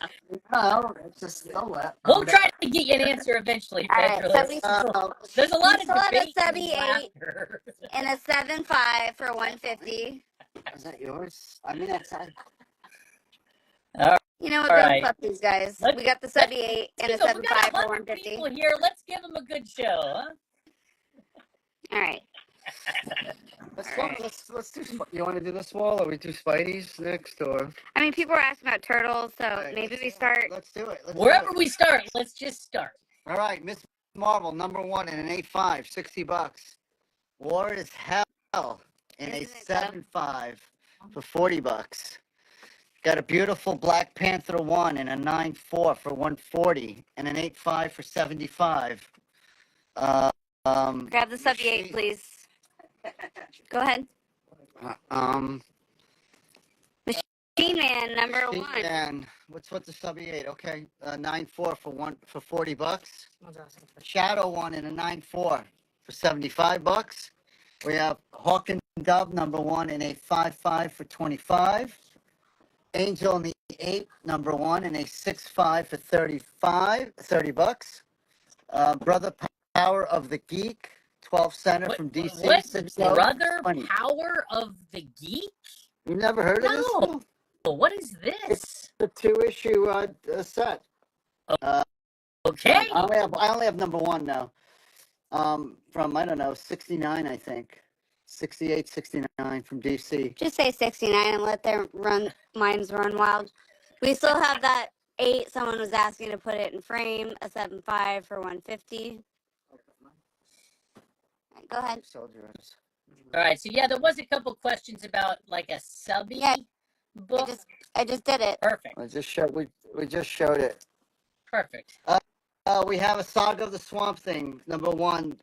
No, it's just no that. We'll try to get you an answer eventually, All right, Pedro. so There's a lot we of still have a debate and subby 8 laughter. and a 7.5 for $150. Is that yours? I mean, that's You know what? All Don't right. fuck these guys. Let's- We got the subby 8 and a So we got 7.5 for 100 $150. people here. Let's give them a good show, huh? All right. Let's do. You want to do this wall, or we do Spidey's next, or? I mean, people are asking about turtles, so All right, maybe we start. Let's do it. Wherever we start, let's just start. All right, Miss Marvel #1 in an 8.5, $60. War is Hell in a Isn't it tough? 7.5 for $40. Got a beautiful Black Panther 1 in a 9.4 for $140 and an 8.5 for $75. Grab the subby 8, please. Go ahead. Machine Man #1. And what's the subby 8? Okay, 9.4 for $40. Shadow 1 in a 9.4 for $75. We have Hawk and Dove #1 in a 5.5 for $25. Angel in the 8 #1 in a 6.5 for $30. Brother Power of the Geek 12 center from DC. What? 6.0, Brother 20. Power of the Geek? You never heard of this? No. Well, what is this? The 2-issue set. Okay. I only have #1 now. From, I don't know, 69, I think. 68, 69 from DC. Just say 69 and let their minds run wild. We still have that 8. Someone was asking to put it in frame. A 7.5 for $150. Right, go ahead. Soldiers. All right. So, yeah, there was a couple questions about like a subby Yeah. book. I just did it. Perfect. We just showed it. Perfect. We have a Saga of the Swamp Thing #1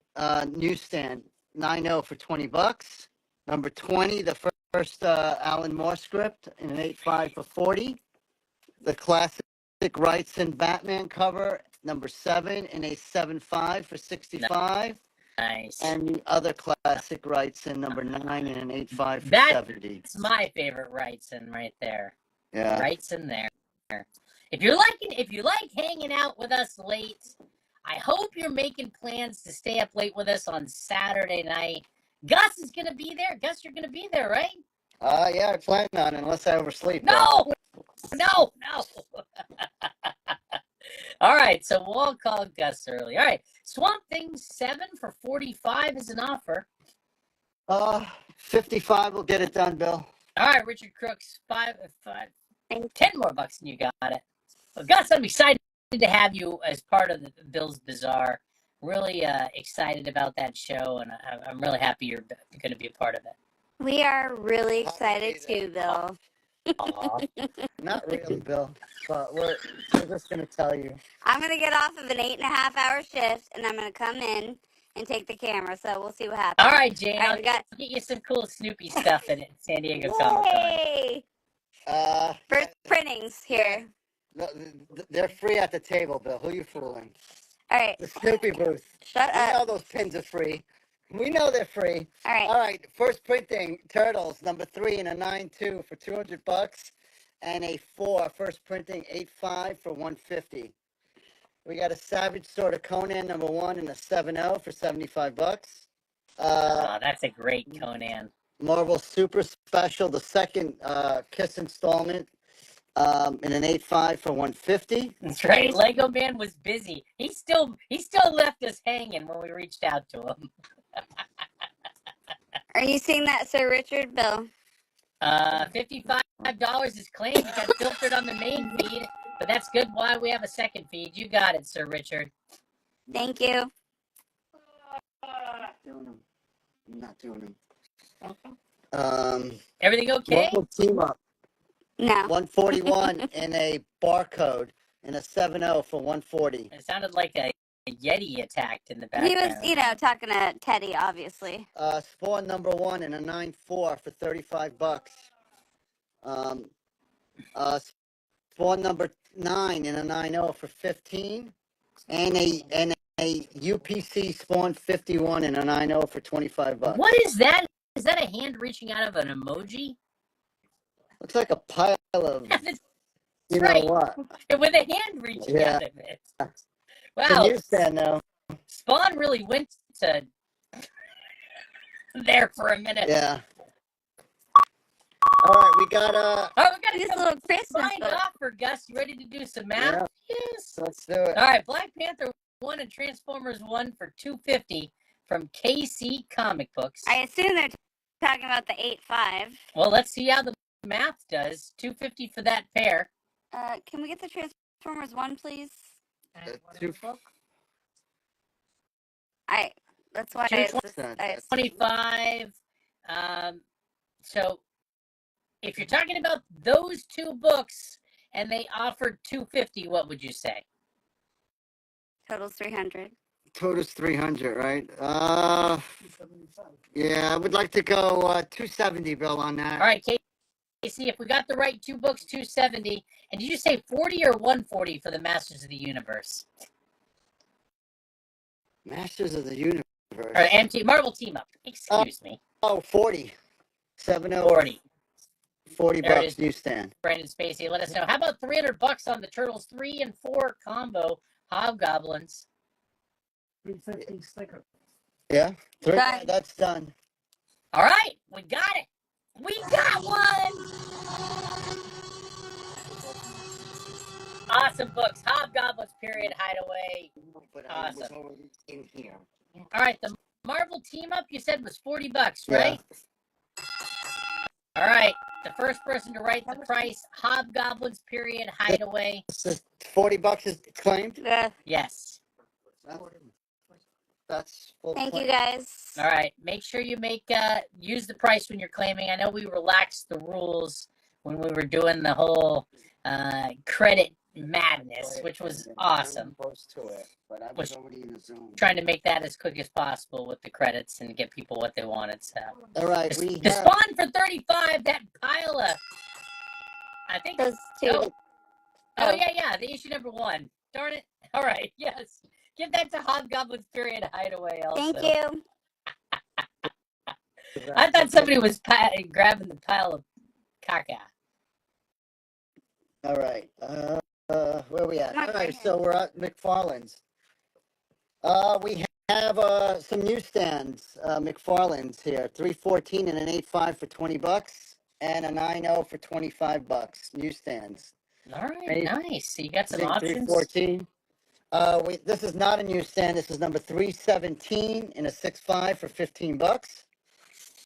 newsstand 9.0 for $20. Number 20, the first Alan Moore script in an 8.5 for $40. The classic Wrightson Batman cover #7 in a 7.5 for $65. Nice. And the other classic Wrightson #9 in an 8.5 for $70. It's my favorite Wrightson right there. Yeah. Wrightson there. If you like hanging out with us late, I hope you're making plans to stay up late with us on Saturday night. Gus is gonna be there. Gus, you're gonna be there, right? Yeah, I plan on it, unless I oversleep. No. All right, so we'll call Gus early. All right, Swamp Thing 7 for $45 is an offer. 55 will get it done, Bill. All right, Richard Crooks, 10 more bucks and you got it. Well, Gus, I'm excited to have you as part of the Bill's Bazaar. Really excited about that show, and I'm really happy you're going to be a part of it. We are really excited too, Bill. Not really, Bill, but we're just going to tell you. I'm going to get off of an 8.5-hour shift, and I'm going to come in and take the camera, so we'll see what happens. All right, Jane, All right, I'll we got- get you some cool Snoopy stuff in San Diego Comic Con. Yay! First printings here. They're free at the table, Bill. Who you fooling? All right, The Snoopy booth. shut We up. know those pins are free. We know they're free. All right. All right, first printing, Turtles, #3 in a 9.2 for $200. and a 4. First printing 8.5 for 150. We got a Savage Sword of Conan #1 and a 7.0 for 75 bucks. Oh, that's a great Conan. Marvel Super Special, the second Kiss installment, in an 8.5 for 150. That's right. Lego Man was busy. He still left us hanging when we reached out to him. Are you seeing that, Sir Richard? Bill? $55 is claimed. It got filtered on the main feed, but that's good. Why we have a second feed? You got it, Sir Richard. Thank you. I'm not doing them. Everything okay? Marvel Team Up. No. 141 and a barcode and a 7.0 for 140. It sounded like a Yeti attacked in the He background. was, talking to Teddy, obviously. Spawn #1 and a 9.4 for 35 bucks. Spawn #9 and a 9.0 for 15. And a UPC Spawn 51 and a 9.0 for 25 bucks. What is that? Is that a hand reaching out of an emoji? Looks like a pile of That's you right. know what? With a hand reaching Yeah. out of it. It's a Wow. newsstand now. Spawn really went to there for a minute. Yeah. All right, we got Oh, we got This to little Christmas find book. off for Gus. You ready to do some math? Yeah. Yes. Let's do it. All right, Black Panther 1 and Transformers 1 for $250 from KC Comic Books. I assume they're talking about the 8.5. Well, let's see how the math does. $250 for that pair. Can we get the Transformers 1, please? That's why it's 25. So if you're talking about those two books and they offered $250, what would you say? total's 300. Total's 300, right? Yeah, I would like to go 270, Bill, on that. All right, Casey, if we got the right two books, 270. And did you say 40 or 140 for the Masters of the Universe? Masters of the Universe. Or Marvel Team Up. Excuse me. Oh, 40. 70. 40. 40 There it bucks is. newsstand. Brandon Spacey, let us know. How about $300 on the Turtles 3 and 4 combo Hobgoblins? 350 sticker. Yeah? Done. That's done. All right, we got it. We got one. Awesome books. Hobgoblins, period, Hideaway. But Awesome. I was already in here. All right, the Marvel Team Up you said was $40, right? Yeah. All right, the first person to write the price, Hobgoblins, period, Hideaway. $40 is claimed? Yes. That's full Thank claim. you, guys. All right, make sure you use the price when you're claiming. I know we relaxed the rules when we were doing the whole credit madness, which was awesome. Close to it, but I was already in the zone. Trying to make that as quick as possible with the credits and get people what they wanted. So, All right, the Spawn for 35. That pile of, I think. Those two. Oh yeah, the issue #1. Darn it! All right, yes, give that to Hobgoblins, period, Hideaway. Also, Thank you. I thought somebody was grabbing the pile of caca. All right. Where are we at? Not All right, right so we're at McFarland's. We have some newsstands, McFarland's here. 314 and an 8.5 for $20, and a 9.0 for $25. Newsstands. All right, nice. So you got some I think options. 314. This is not a newsstand. This is number 317 and a 6.5 for $15.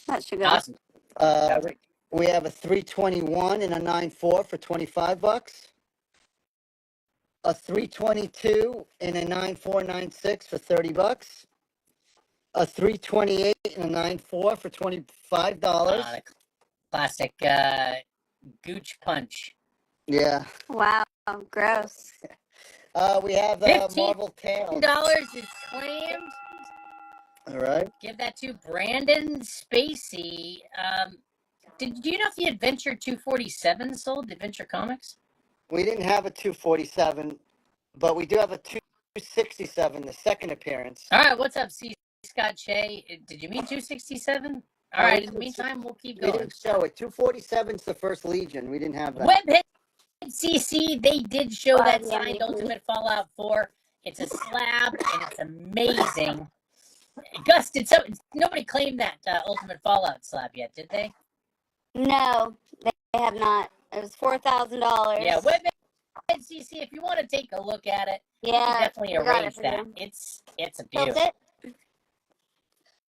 That should go. Awesome. We have a 321 and a 9.4 for $25. A 322 and a 9496 for $30. A 328 and a 94 for $25. The classic Gooch Punch. Yeah. Wow. Gross. We have Marvel Tales. $15 is claimed. All right. Give that to Brandon Spacey. Do you know if the Adventure 247 sold, the Adventure Comics? We didn't have a 247, but we do have a 267, the second appearance. All right, what's up, C. Scott Shea? Did you mean 267? All right. In the meantime, we'll keep We going. didn't show it. 247's the first Legion. We didn't have that. Webhead CC, they did show that Yeah, signed Ultimate Fallout 4. It's a slab and it's amazing. Gus, nobody claimed that Ultimate Fallout slab yet, did they? No, they have not. It was $4,000. Yeah, Webhead CC, if you want to take a look at it, you can Yeah, definitely we got arrange it for that. you. It's a Tilt beauty. it.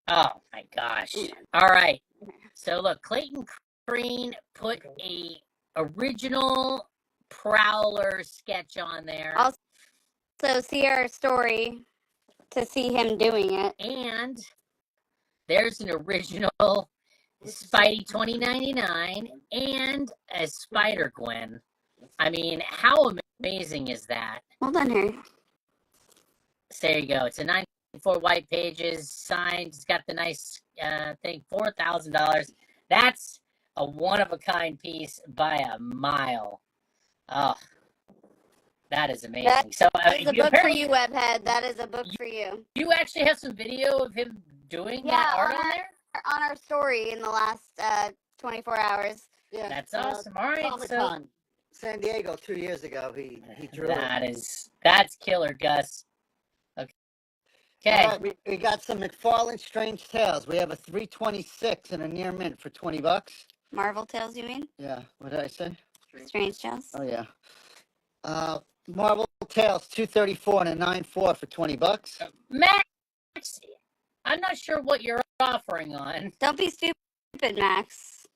Oh my gosh. All right. So look, Clayton Crane put a original Prowler sketch on there. Also, see our story to see him doing it. And there's an original Spidey 2099 and a Spider-Gwen. I mean, how amazing is that? Hold on here. So there you go. It's a 94 white pages, signed. It's got the nice thing, $4,000. That's a one-of-a-kind piece by a mile. Oh, that is amazing. That is a book for you, Webhead. That is a book for you. You actually have some video of him doing that art on there? On our story in the last 24 hours. Yeah, That's awesome. All right, Comic-Con, San Diego 2 years ago. He drew it. That's killer, Gus. Okay. All right, we got some McFarlane Strange Tales. We have a 326 and a near mint for $20. Marvel Tales, you mean? Yeah. What did I say? Strange Tales. Oh yeah. Marvel Tales 234 and a 94 for $20. Max, I'm not sure what you're offering on. Don't be stupid, Max.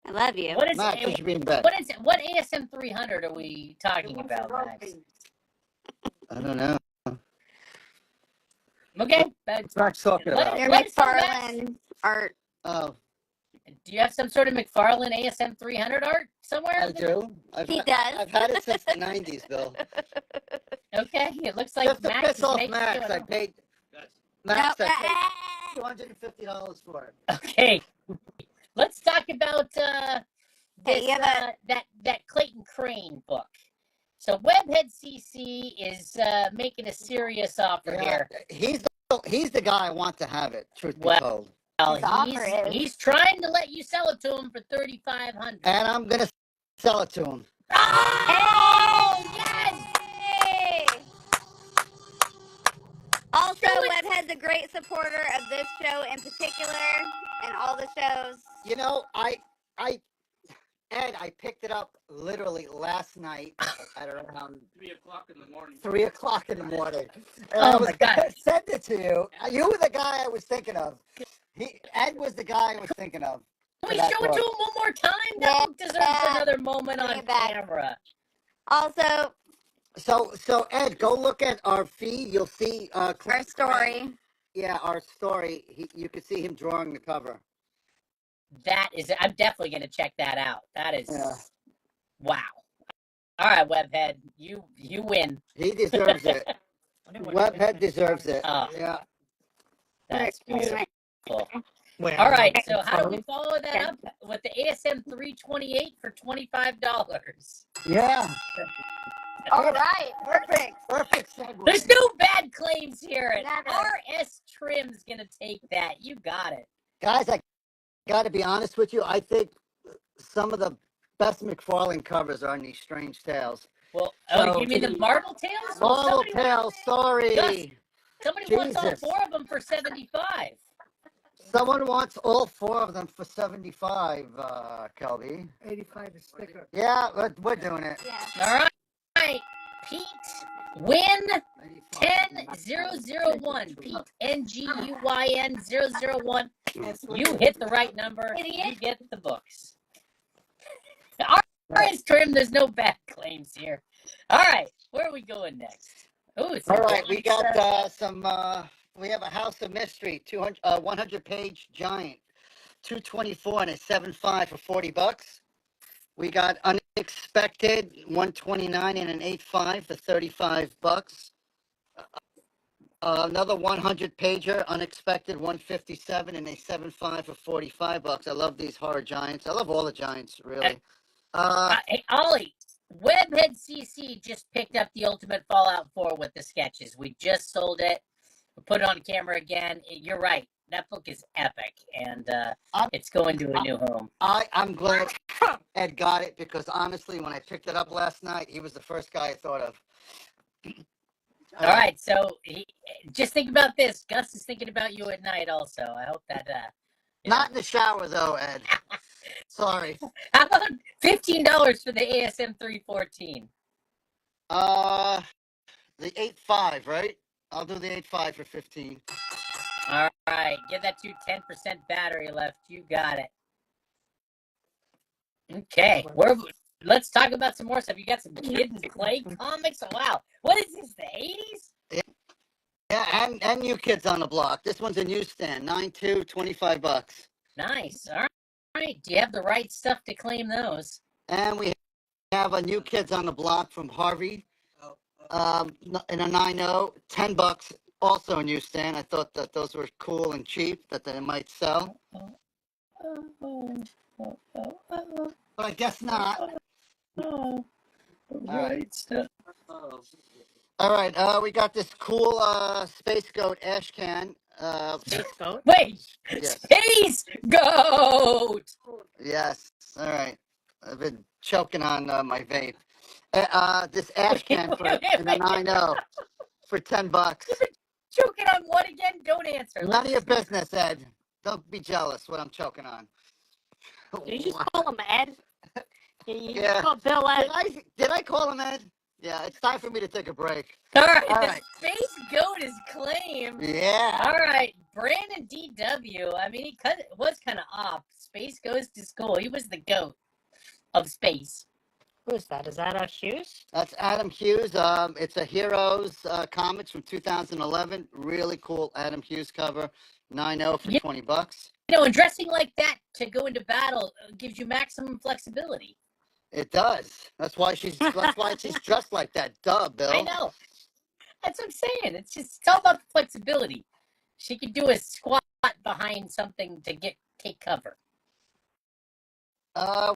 I love you. What is Max, you should be in bed. What ASM 300 are we talking about, Max? I don't know. Okay. Max talking about. Your Let us know, Max. McFarlane art. Oh, Do you have some sort of McFarlane ASM 300 art somewhere? I do. He does. I've had it since the 90s, Bill. Okay. It looks like Just to Max piss is off making Max, I it. paid Max. I paid $250 for it. Okay. Let's talk about this, yeah, that Clayton Crane book. So Webhead CC is making a serious offer here. He's the guy I want to have it. Truth be told. Well, he's trying to let you sell it to him for $3,500. And I'm gonna sell it to him. Oh, yes! Hey! Also, Webhead's a great supporter of this show in particular and all the shows. You know, Ed, I picked it up literally last night at around 3 o'clock in the morning. 3 o'clock in the morning. And Oh I was my God. gonna send it to you. You were the guy I was thinking of. Ed was the guy I was thinking of. Can we show it to him one more time? That book deserves another moment on camera. Also, So Ed, go look at our feed. You'll see our story. Yeah, our story. You can see him drawing the cover. I'm definitely going to check that out. That is, wow. All right, Webhead, you win. He deserves it. Webhead deserves it. Oh. Yeah. That's beautiful. All right, so how do we follow that up with the ASM 328 for $25? Yeah. All right, Perfect segue. There's no bad claims here. Never. RS Trim's going to take that. You got it. Guys, I got to be honest with you. I think some of the best McFarlane covers are in these Strange Tales. Well, So- you mean the Marvel Tales? Marvel Tales, sorry. Gus, somebody wants all Jesus. 4 of them for $75. Someone wants all 4 of them for $75, Kelby. 85 a sticker. Yeah, we're doing it. Yeah. All right. Pete, win 10001. Pete, NGUYN 001. You hit the right number. You get the books. RS Trim, there's no bad claims here. All right. Where are we going next? Ooh, it's All right, we got we have a House of Mystery, 100-page giant, 224 and a 7.5 for $40. We got Unexpected, 129 and an 8.5 for $35. Another 100-pager, Unexpected, 157 and a 7.5 for $45. I love these horror giants. I love all the giants, really. Hey, Ollie, Webhead CC just picked up the Ultimate Fallout 4 with the sketches. We just sold it. We put it on camera again. You're right. That book is epic, and I'm- it's going to a new home. I'm glad Ed got it, because honestly, when I picked it up last night, he was the first guy I thought of. All right, so just think about this. Gus is thinking about you at night also. I hope that... Not in the shower, though, Ed. Sorry. How about $15 for the ASM 314? The 8.5, right? I'll do the 8.5 for 15. All right, give that to 10% battery left. You got it. Okay, let's talk about some more stuff. You got some Kids Play comics? Oh, wow. What is this, the 80s? Yeah, and New Kids on the Block. This one's a newsstand. 9.2, $25. Nice. All right. Do you have the right stuff to claim those? And we have a New Kids on the Block from Harvey. In a 9.0, $10. Also a newsstand. I thought that those were cool and cheap, that they might sell. But I guess not. Right stuff. All right, we got this cool Space Goat ash can. Space Goat? Wait! Yes. Space Goat! Yes. All right. I've been choking on my vape. This ash can in a 9.0 for $10. Choking on what again? Don't answer. None of your business, Ed. Don't be jealous what I'm choking on. Did you just call him Ed? You Yeah. called Bill Ed. Did I call him Ed? Yeah, it's time for me to take a break. All right, All the right. Space Goat is claimed. Yeah. All right, Brandon DW. I mean, he was kind of off. Space goes to school. He was the goat of space. Who is that? Is that Hughes? That's Adam Hughes. It's a Heroes comics from 2011. Really cool Adam Hughes cover. 9.0 for $20. You know, and dressing like that to go into battle gives you maximum flexibility. It does. That's why she's dressed like that. Duh, Bill. I know. That's what I'm saying. It's all about the flexibility. She could do a squat behind something to take cover.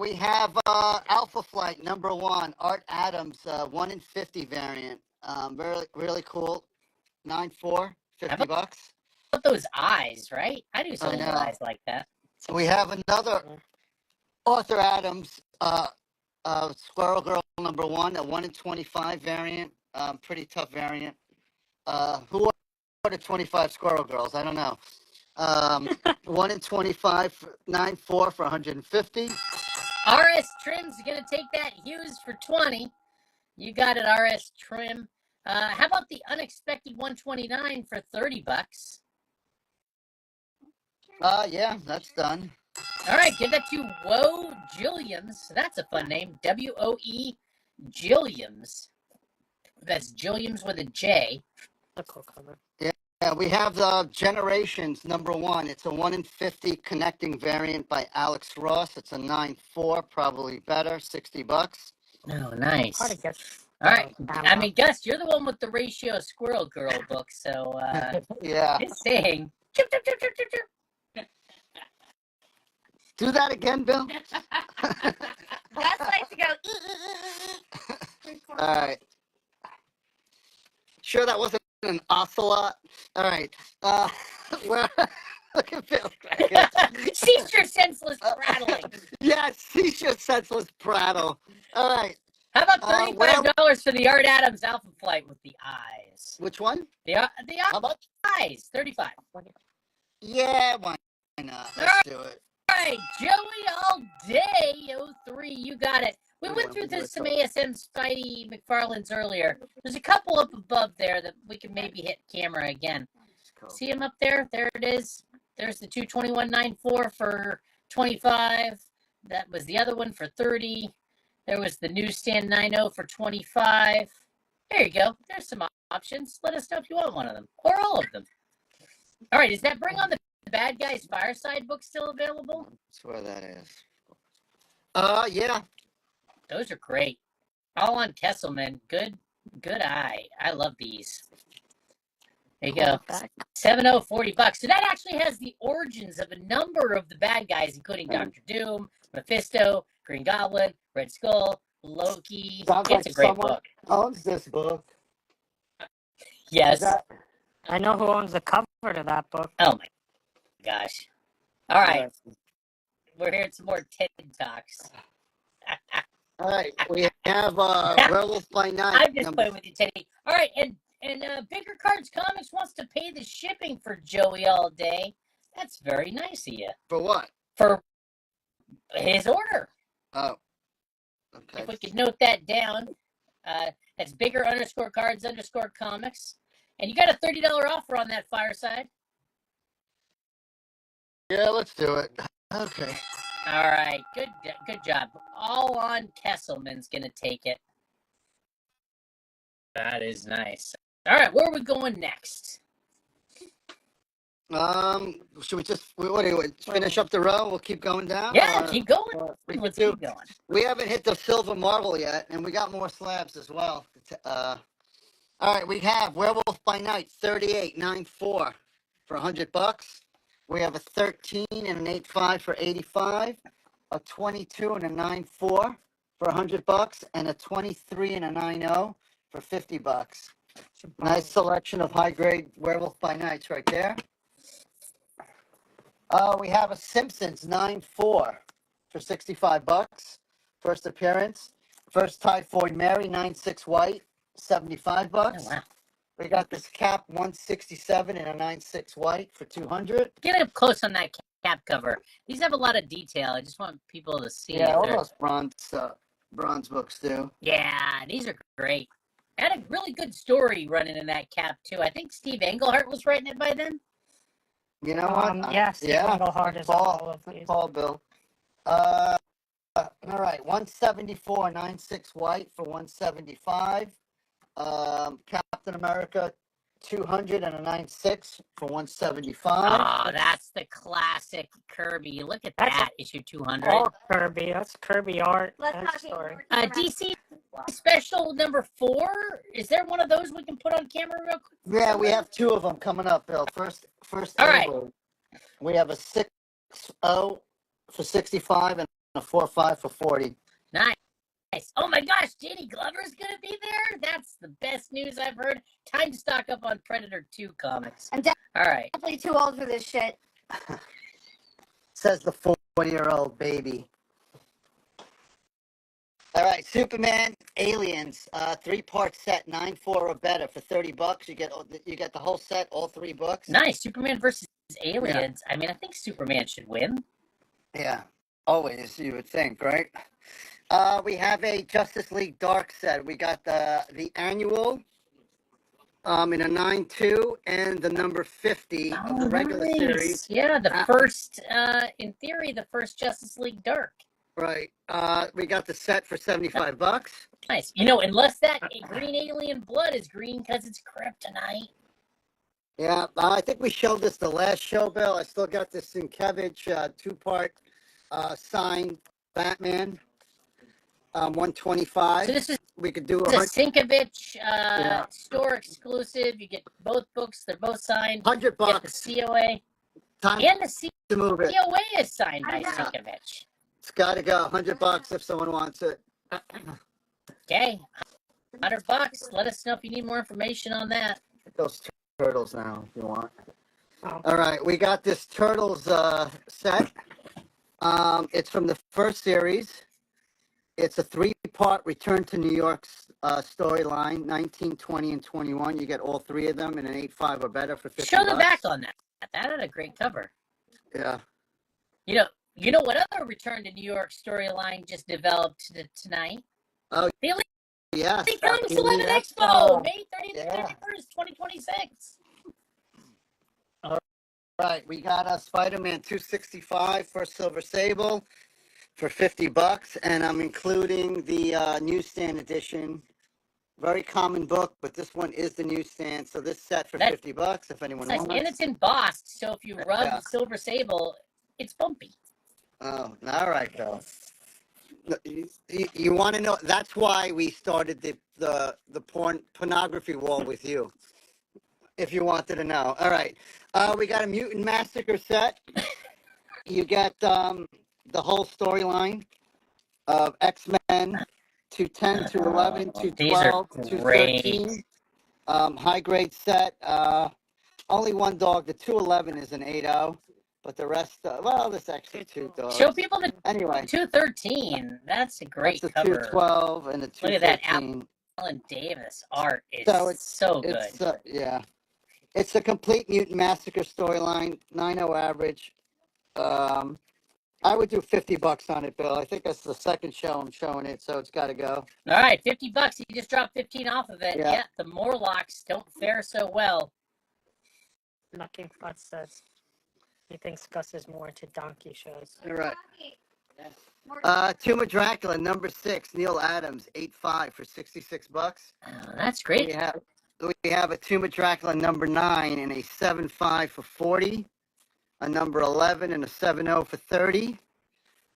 We have Alpha Flight #1, Art Adams, 1 in 50 variant. Really cool. 9.4, $50. How about those eyes, right? I do some eyes like that. We have another Arthur Adams, Squirrel Girl #1, a 1 in 25 variant. Pretty tough variant. Who are the 25 Squirrel Girls? I don't know. 1 in 25, 9.4 for $150. RS Trim's gonna take that Hughes for 20. You got it, RS Trim. How about the Unexpected 129 for $30? Yeah, that's done. All right, give that to Woe Gilliams. That's a fun name. WOE Gilliams. That's Gilliams with a J. A cool cover. Yeah, we have the Generations #1. It's a 1 in 50 connecting variant by Alex Ross. It's a 9.4, probably better, $60. Oh, nice. Hard to get. All right. I mean, Gus, you're the one with the Ratio Squirrel Girl book, so Yeah. it's saying. Chip, chip, chip, chip, chip, chip. Do that again, Bill. Gus likes to go. All right. Sure, that wasn't an ocelot. All right. Look at Bill. Cease your senseless prattling. Yeah, cease your senseless prattle. All right. How about $35 for the Art Adams Alpha Flight with the eyes? Which one? The How much? eyes, 35. Yeah, why not? Let's do it. All right, Joey All Day 03, you got it. We went through some ASM Spidey McFarlane's earlier. There's a couple up above there that we can maybe hit camera again. See him up there? There it is. There's the 221.94 for 25. That was the other one for 30. There was the newsstand 90 for 25. There you go. There's some options. Let us know if you want one of them or all of them. All right, is that Bring on the Bad Guys Fireside book still available? That's where that is. Yeah. Those are great. All on Kesselman. Good eye. I love these. There you go. $70, $40. So that actually has the origins of a number of the bad guys, including Doctor Doom, Mephisto, Green Goblin, Red Skull, Loki. It's a great book. Owns this book. Yes. I know who owns the cover to that book. Oh my gosh. All right. We're hearing some more TED Talks. All right, we have Werewolf by Night. I'm just playing with you, Teddy. All right, and Bigger Cards Comics wants to pay the shipping for Joey all day. That's very nice of you. For what? For his order. Oh, okay. If we could note that down, that's bigger_cards_comics, and you got a $30 offer on that Fireside. Yeah, let's do it. Okay. All right, good job. All on Kesselman's gonna take it. That is nice. All right, where are we going next? Should we just finish up the row? We'll keep going down. Yeah, keep going. Let's keep going. We haven't hit the silver marble yet, and we got more slabs as well. All right, we have Werewolf by Night 38.94 for $100. We have a 13 and an 8.5 for 85, a 22 and a 9.4 for $100, and a 23 and a 9.0 for $50. Nice selection of high grade Werewolf by Nights right there. We have a Simpsons 9.4 for $65. First appearance. First Typhoid Mary 9.6 white, $75. Oh, wow. We got this cap 167 and a 9.6 white for $200. Get up close on that cap cover. These have a lot of detail. I just want people to see. Yeah, all those bronze books do. Yeah, these are great. Had a really good story running in that cap too. I think Steve Englehart was writing it by then. You know what? Yes, Englehart is all of these. Paul Bill. All right, 174 9.6 white for 175. Captain America 200 and a 9.6 for 175. Oh, that's the classic Kirby. Look at that, issue 200. Oh, Kirby. That's Kirby art. Let's story. DC special number 4. Is there one of those we can put on camera real quick? Yeah, we have 2 of them coming up, Bill. First. All right. We have a 6.0 for 65 and a 4.5 for 40. Nice. Oh my gosh, Danny Glover's gonna be there? That's the best news I've heard. Time to stock up on Predator 2 comics. I'm All right. definitely too old for this shit. Says the 40-year-old baby. All right, Superman Aliens, 3-part set, 9.4 or better for $30. You get the whole set, all 3 books. Nice. Superman versus Aliens. Yeah. I mean, I think Superman should win. Yeah, always, you would think, right? We have a Justice League Dark set. We got the annual in a 9.2 and the number 50 of the regular series. Yeah, the first, in theory, the first Justice League Dark. Right. We got the set for $75. Nice. You know, unless that green alien blood is green because it's kryptonite. Yeah, I think we showed this the last show, Bill. I still got this Sienkiewicz 2-part signed Batman. 125. So this is we could do a Sienkiewicz store exclusive. You get both books; they're both signed. $100. You get the COA and the COA is signed by Sienkiewicz. It's got to go. $100 if someone wants it. Okay, $100. Let us know if you need more information on that. Those turtles now, if you want. Oh. All right, we got this Turtles set. It's from the first series. It's a 3-part Return to New York's storyline, 19, 20, and 21. You get all 3 of them in an 8.5 or better for $50. Show the back on that. That had a great cover. Yeah. You know what other Return to New York storyline just developed tonight? Oh, the yes. The Comics 11 Expo, May 30th to 31st, 2026. All right, we got a Spider-Man 265 for Silver Sable for $50, and I'm including the newsstand edition. Very common book, but this one is the newsstand. So this set for $50 if anyone wants. And it's embossed, so if you rub the Silver Sable, it's bumpy. Oh, all right, Bill. You want to know? That's why we started the pornography wall with you. If you wanted to know. All right, we got a Mutant Massacre set. You get the whole storyline of X-Men 210, 211, 212, 213. High grade set. Only one dog. The 211 is an 8.0. But the rest, well, there's actually two dogs. Show people the Anyway, 213. That's a great that's the cover. 212 and the 215. Look at that Alan Davis art. It's so good. Yeah. It's the complete Mutant Massacre storyline, 9.0 average. I would do $50 on it, Bill. I think that's the second show I'm showing it, so it's got to go. All right, $50. You just dropped 15 off of it. Yeah. The Morlocks don't fare so well. Knocking Flat says he thinks Gus is more into donkey shows. You're right. Tomb of Dracula, number 6, Neil Adams, 8.5 for $66. Oh, that's great. We have a Tomb of Dracula number 9 and a 7.5 for 40. A number 11 and a 7.0 for 30.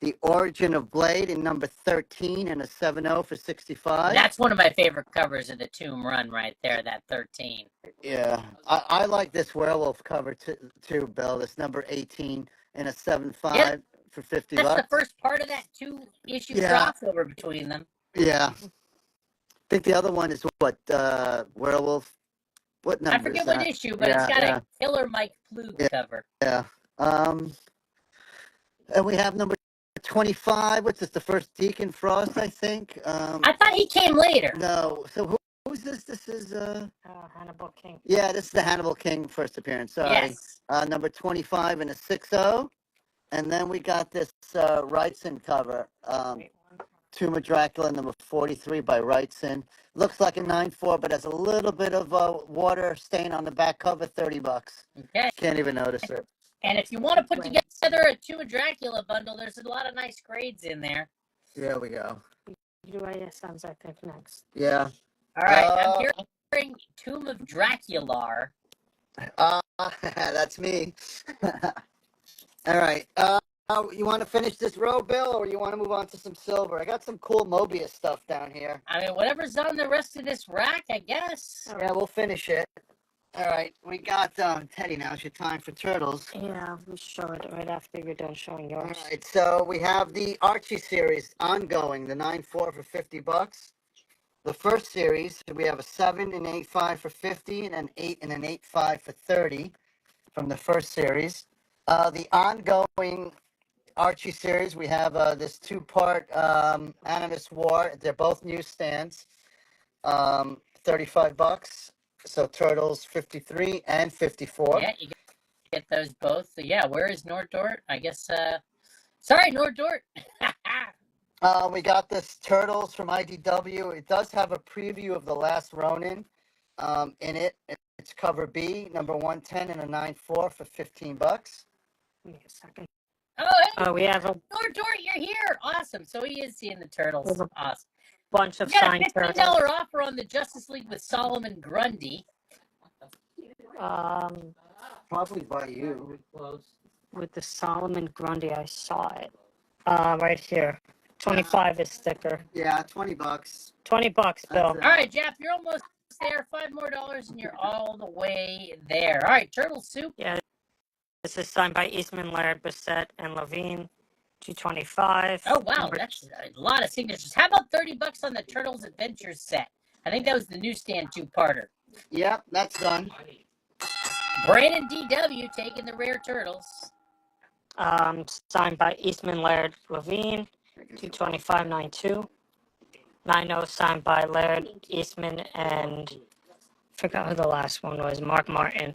The Origin of Blade in number 13 and a 7.0 for 65. That's one of my favorite covers of the Tomb run right there, that 13. Yeah, I like this werewolf cover too, Bill. This number 18 and a 7.5 for $50. That's the first part of that 2-issue crossover between them. Yeah. I think the other one is what, werewolf? What number? I forget what issue, but it's got a killer Mike Ploog cover. Yeah. And we have number 25, which is the first Deacon Frost, I think. I thought he came later. No. So who's this? This is Hannibal King. Yeah, this is the Hannibal King first appearance. Sorry. Yes. Number 25 and a 6.0. And then we got this Wrightson cover. Tomb of Dracula, number 43 by Wrightson. Looks like a 9.4, but has a little bit of water stain on the back cover, $30. Okay. Can't even notice it. And if you want to put together a Tomb of Dracula bundle, there's a lot of nice grades in there. There we go. UASM's, I think, next. Yeah. All right, I'm hearing Tomb of Dracula. That's me. All right. You want to finish this row, Bill, or you want to move on to some silver? I got some cool Mobius stuff down here. I mean, whatever's on the rest of this rack, I guess. Yeah, we'll finish it. All right. We got, Teddy, now's your time for Turtles. Yeah, we'll show it right after you're done showing yours. All right. So we have the Archie series ongoing, the 9.4 for $50. The first series, we have a 7 and 8.5 for 50 and an 8 and an 8.5 for 30 from the first series. The ongoing Archie series, we have this 2-part Animus War. They're both newsstands, $35. So Turtles 53 and 54. Yeah, you get those both. So yeah, where is Nordort? I guess. Sorry, Nordort. We got this Turtles from IDW. It does have a preview of The Last Ronin in it. It's cover B, number 110 and a 9.4 for $15. Give me a second. Oh, hey, we have a Nordort, you're here. Awesome. So he is seeing the Turtles. Awesome. bunch of We got signed a $15 turtles. offer on the Justice League with Solomon Grundy. Probably by you. With the Solomon Grundy, I saw it. Right here. 25 is sticker. Yeah, $20. $20, Bill. All right, Jeff, you're almost there. $5 more and you're all the way there. All right, Turtle Soup. Yeah. This is signed by Eastman, Laird, Bissett, and Levine. 225. Oh, wow. That's a lot of signatures. How about $30 on the Turtles Adventures set? I think that was the newsstand 2-parter. Yep, that's done. Brandon DW taking the rare Turtles. Signed by Eastman, Laird, Levine. 225.92. 90 signed by Laird, Eastman, and forgot who the last one was. Mark Martin.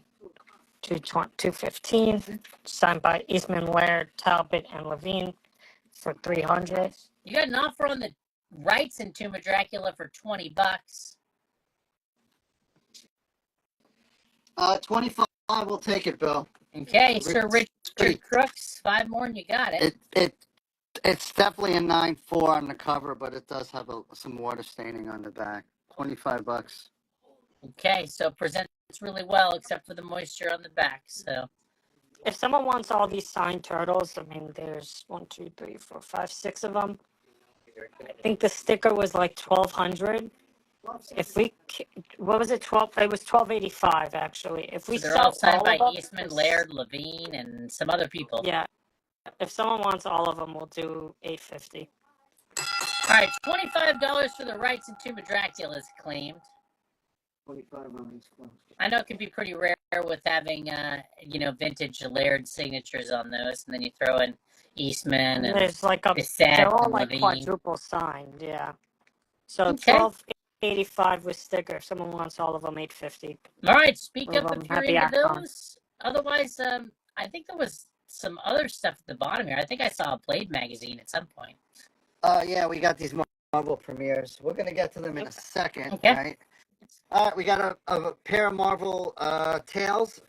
215. Signed by Eastman, Laird, Talbot, and Levine for 300. You got an offer on the rights in Tomb of Dracula for $20. 25. We'll take it, Bill. Okay, Sir Richard Crooks, 5 more and you got it. It's definitely a 9.4 on the cover, but it does have some water staining on the back. $25. Okay, so presents really well except for the moisture on the back. So if someone wants all these signed turtles, I mean, there's 1, 2, 3, 4, 5, 6 of them. I think the sticker was like $1,200. If we, what was it? It was $1,285 actually. If we they're sell all signed by of them, Eastman, Laird, Levine, and some other people. Yeah. If someone wants all of them, we'll do $850. All right, $25 for the rights in Tomb of Dracula is claimed. 25 on these clothes. I know it can be pretty rare with having vintage layered signatures on those, and then you throw in Eastman and There's like a, Bissett they're all and like Levine. quadruple signed, yeah. So Okay. $12.85 with sticker. If someone wants all of them, $8.50. All right, speak Love up them. if you're Happy into Axon. those. Otherwise, I think there was some other stuff at the bottom here. I think I saw a Blade magazine at some point. Yeah, we got these Marvel premieres. We're gonna get to them in a second, Okay. right? All right, we got a pair of Marvel tails.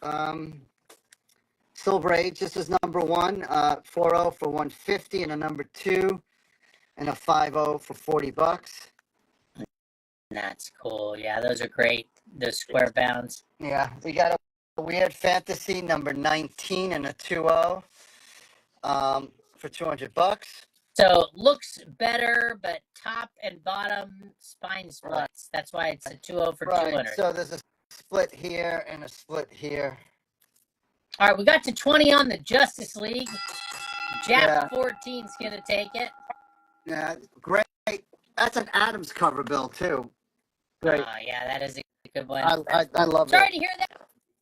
Silver Age. This is number 1, 4.0 for $150, and a number 2, and a 5.0 for $40. That's cool. Yeah, those are great. Those square bounds. Yeah, we got a Weird Fantasy number 19 and a 2.0 for $200. So looks better, but top and bottom spine splits. Right. That's why it's a 2.0 for Right. 200. So there's a split here and a split here. All right, we got to 20 on the Justice League. Yeah. Jap 14's gonna take it. Yeah, great. That's an Adams cover, Bill, too. Great. Yeah, that is a good one. I love Sorry it. to hear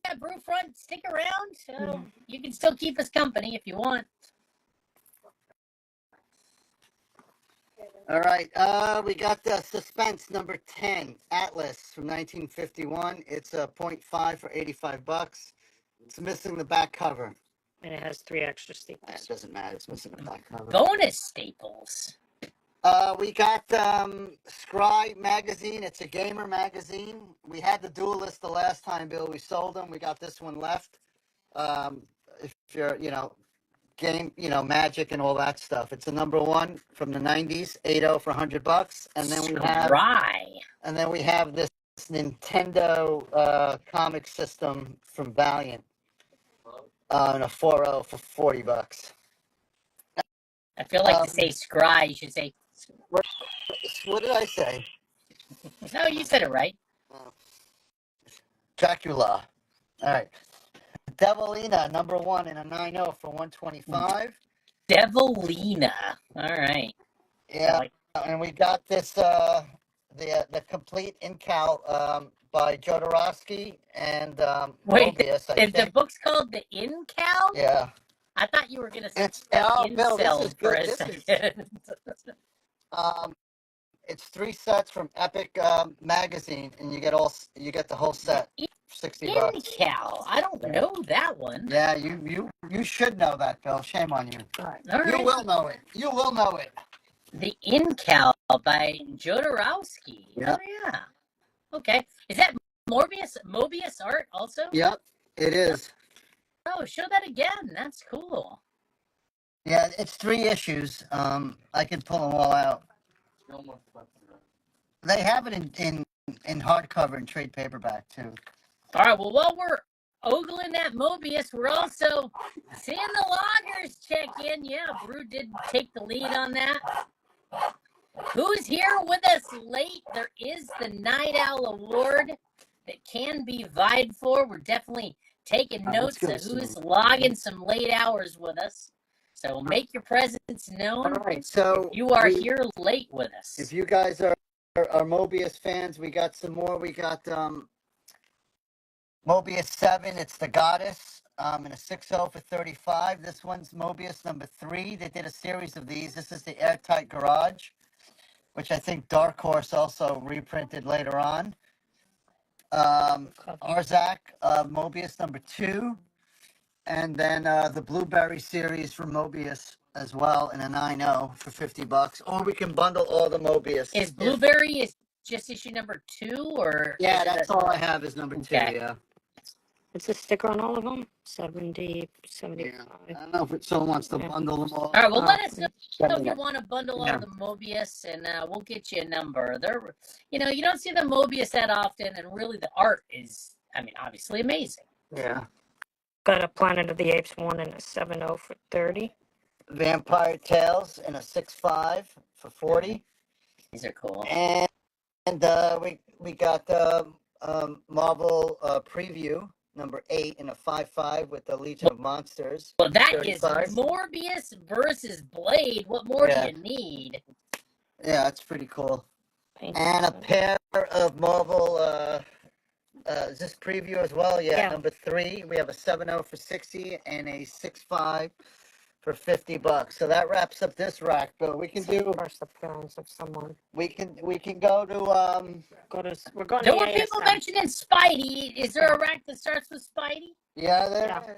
that, Brew Front. Stick around. So you can still keep us company if you want. All right, we got the Suspense number 10, Atlas from 1951. It's a 0.5 for $85. It's missing the back cover. And it has 3 extra It staples. doesn't matter. It's missing the back cover. Bonus staples. We got Scry magazine. It's a gamer magazine. We had the Duelist the last time, Bill. We sold them. We got this one left. If you're, game, Magic and all that stuff. It's a number 1 from the 90s, 8.0 for $100. And then we have this Nintendo comic system from Valiant. And a 4.0 for $40. I feel like to say Scry, you should say. What did I say? No, you said it right. Dracula. All right. Devilina, number 1 in a 9.0 for $125. Devilina. All right. Yeah, and we got this the complete Incal by Jodorowsky and Wait, Mobius, I if the think. book's called the Incal, Yeah. I thought you were gonna say Bill, this Incel is for good. a second. It's 3 sets from Epic magazine, and you get the whole set for $60. Incal. I don't know that one. Yeah, you should know that, Bill. Shame on you. All You right. will know it. You will know it. The Incal by Jodorowsky. Yeah. Oh yeah. Okay. Is that Mobius art also? Yep, it is. Oh, show that again. That's cool. Yeah, it's 3 issues. I can pull them all out. They have it in hardcover and trade paperback too. All right. Well, while we're ogling that Mobius, we're also seeing the loggers check in. Yeah, Brew did take the lead on that. Who's here with us late? There is the Night Owl Award that can be vied for. We're definitely taking notes of who's logging some late hours with us. So make your presence known. All right, so You are here late with us. if you guys are Mobius fans, we got some more. We got Mobius 7. It's the Goddess in a 6.0 for $35. This one's Mobius number 3. They did a series of these. This is the Airtight Garage, which I think Dark Horse also reprinted later on. Arzak, Mobius number 2. And then the Blueberry series from Mobius as well in a 9.0 for $50. Or we can bundle all the Mobius. Is Blueberry is just issue number 2, or Yeah, that's all I have is number 2. Okay. Yeah. It's a sticker on all of them. 70, 75. I don't know if someone wants to bundle them all. All right, well, let us know Yeah. if you want to bundle Yeah. all the Mobius, and we'll get you a number. They're, you don't see the Mobius that often, and really the art is, obviously amazing. Yeah. Got a Planet of the Apes 1 in a 7.0 for 30. Vampire Tales in a 6.5 for 40. These are cool. And we got Marvel Preview number 8 in a 5.5 with the Legion of Monsters. Well, that 35. is Morbius versus Blade. What more Yeah. do you need? Yeah, that's pretty cool. Paint And a it. pair of Marvel is this preview as well? Yeah, Yeah. number 3. We have a 7-0 for 60 and a 6-5 for $50. So that wraps up this rack, Bill. We can do. First appearance of someone. We can go to We're going There to were the people ASM. mentioning Spidey. Is there a rack that starts with Spidey? Yeah, Yeah.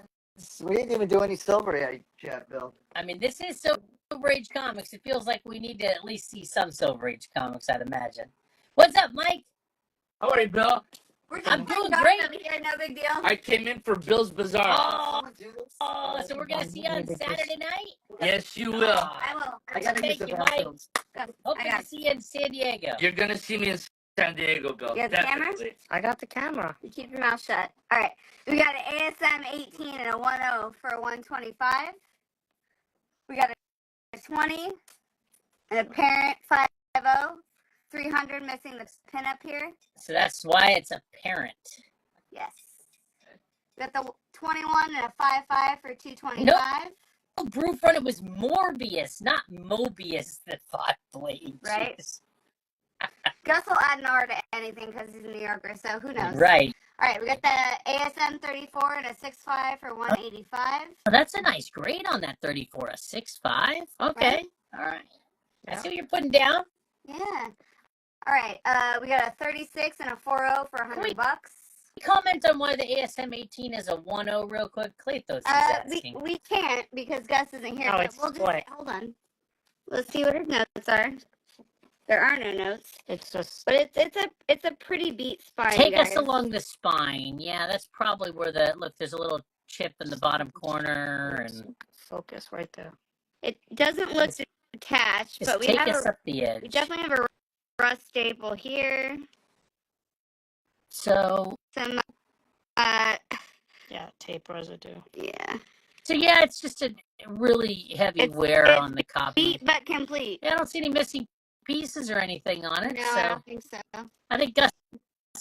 we didn't even do any silver yet, Bill. I mean, this is Silver Age Comics. It feels like we need to at least see some Silver Age Comics, I'd imagine. What's up, Mike? How are you, Bill? I'm doing great. Here, no big deal. I came in for Bill's Bazaar. So we're gonna see you on Saturday night? Yes, you will. I will. I gotta Thank use you, the Mike. bathroom. Hoping to see you in San Diego. You're gonna see me in San Diego, Bill. You have the camera? Definitely. I got the camera. You keep your mouth shut. All right. We got an ASM 18 and a 10 for 125. We got a 20 and a parent 50. 300 missing the pin up here. So that's why it's a parent. Yes. We got the 21 and a 55 for 225. Brew front, it was Morbius, not Mobius that fought Blade. Right. Jeez. Gus will add an R to anything because he's a New Yorker, so who knows? Right. All right, we got the ASM 34 and a 6.5 for 185. Well, that's a nice grade on that 34, a 6.5. Okay. Right. All right. I Yeah. see what you're putting down. Yeah. All right, we got a 36 and a 40 for $100. Comment on why the ASM 18 is a 10 real quick. Cletos is asking. We can't because Gus isn't here. No, so it's we'll just split. hold on. Let's see what his notes are. There are no notes, It's just but it's a pretty beat spine. Take guys. us along the spine. Yeah, that's probably where there's a little chip in the bottom corner, and focus right there. It doesn't look attached, just but we take have us up the edge. we definitely have a rust staple here. So Some Yeah, tape residue. yeah, yeah, it's just a really heavy It's- wear it's on the copy. beat but complete. Yeah, I don't see any missing pieces or anything on it. No, So I don't think so. I think Gus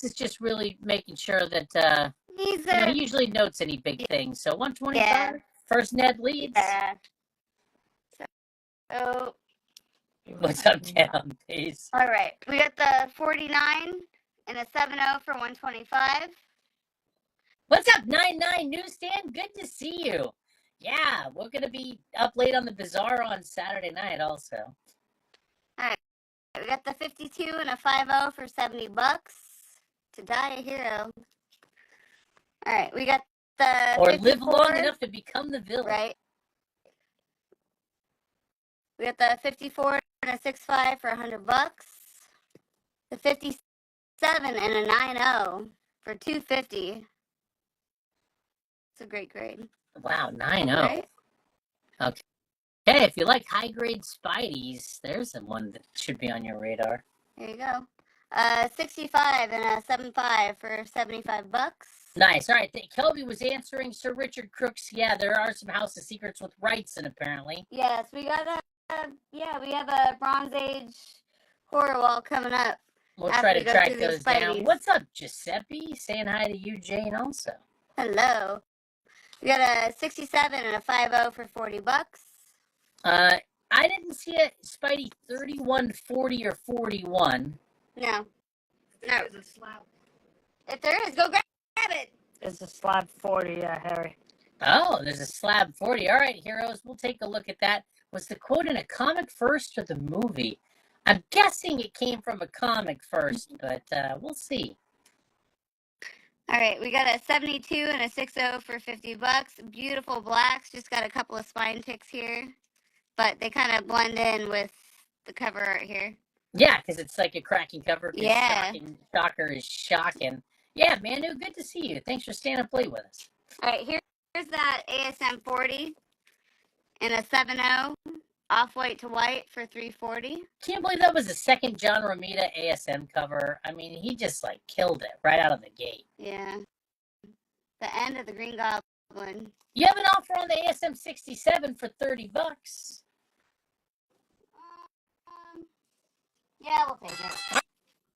is just really making sure that He's he usually notes any big things. So 125, Yeah. first Ned leads. So What's up, down, please? all right, we got the 49 and a 7.0 for 125. What's up, 99 Newsstand? Good to see you. Yeah, we're gonna be up late on the bazaar on Saturday night, also. We got the 52 and a 50 for $70 to die a hero. All right, we got the Or 54, live long enough to become the villain. right? We got the 54 and a 6.5 for $100. The 57 and a 9.0 for $250. It's a great grade. Wow, 9-0. Right? Hey, if you like high grade Spideys, there's the one that should be on your radar. There you go. 65 and a 7.5 for $75. Nice. All right. Kelby was answering Sir Richard Crooks. Yeah, there are some House of Secrets with Wrightson, apparently. Yes, we got we have a Bronze Age horror wall coming up. We'll After try we to go track through these those down. Spideys. What's up, Giuseppe? Saying hi to you, Jane, also. Hello. We got a 67 and a 50 for $40. I didn't see a Spidey 31, 40, or 41. No. If there is, go grab it. It's a slab 40, yeah, Harry. Oh, there's a slab 40. All right, heroes, we'll take a look at that. Was the quote in a comic first or the movie? I'm guessing it came from a comic first, but we'll see. All right, we got a 72 and a 60 for $50. Beautiful blacks. Just got a couple of spine ticks here, but they kind of blend in with the cover art here. Yeah, because it's like a cracking cover. Yeah. Shocker is shocking. Yeah, Manu, good to see you. Thanks for staying up late with us. All right, here's that ASM 40 and a 7.0 off-white to white for $340. Can't believe that was the second John Romita ASM cover. I mean, he just like killed it right out of the gate. Yeah. The end of the Green Goblin. You have an offer on the ASM 67 for $30. Yeah, we'll take it.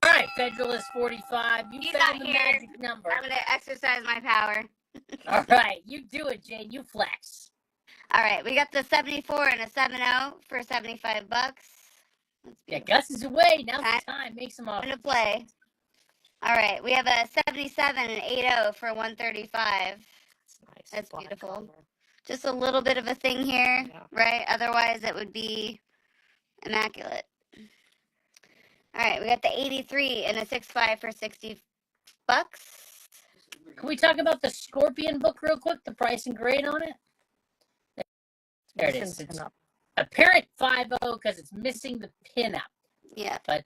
All right, Federalist 45. You He's found not the here. magic number. I'm going to exercise my power. All right, you do it, Jane. You flex. All right, we got the 74 and a 7.0 for $75. Yeah, Gus is away. Now's the time. Make some I'm offers. going to play. All right, we have a 77 and 80 for 135. That's nice. That's Black beautiful. color. Just a little bit of a thing here, Yeah. right? Otherwise, it would be immaculate. All right, we got the 83 and a 6.5 for $60. Can we talk about the Scorpion book real quick? The price and grade on it. There it is. It's apparent 5.0 because it's missing the pinup. Yeah. But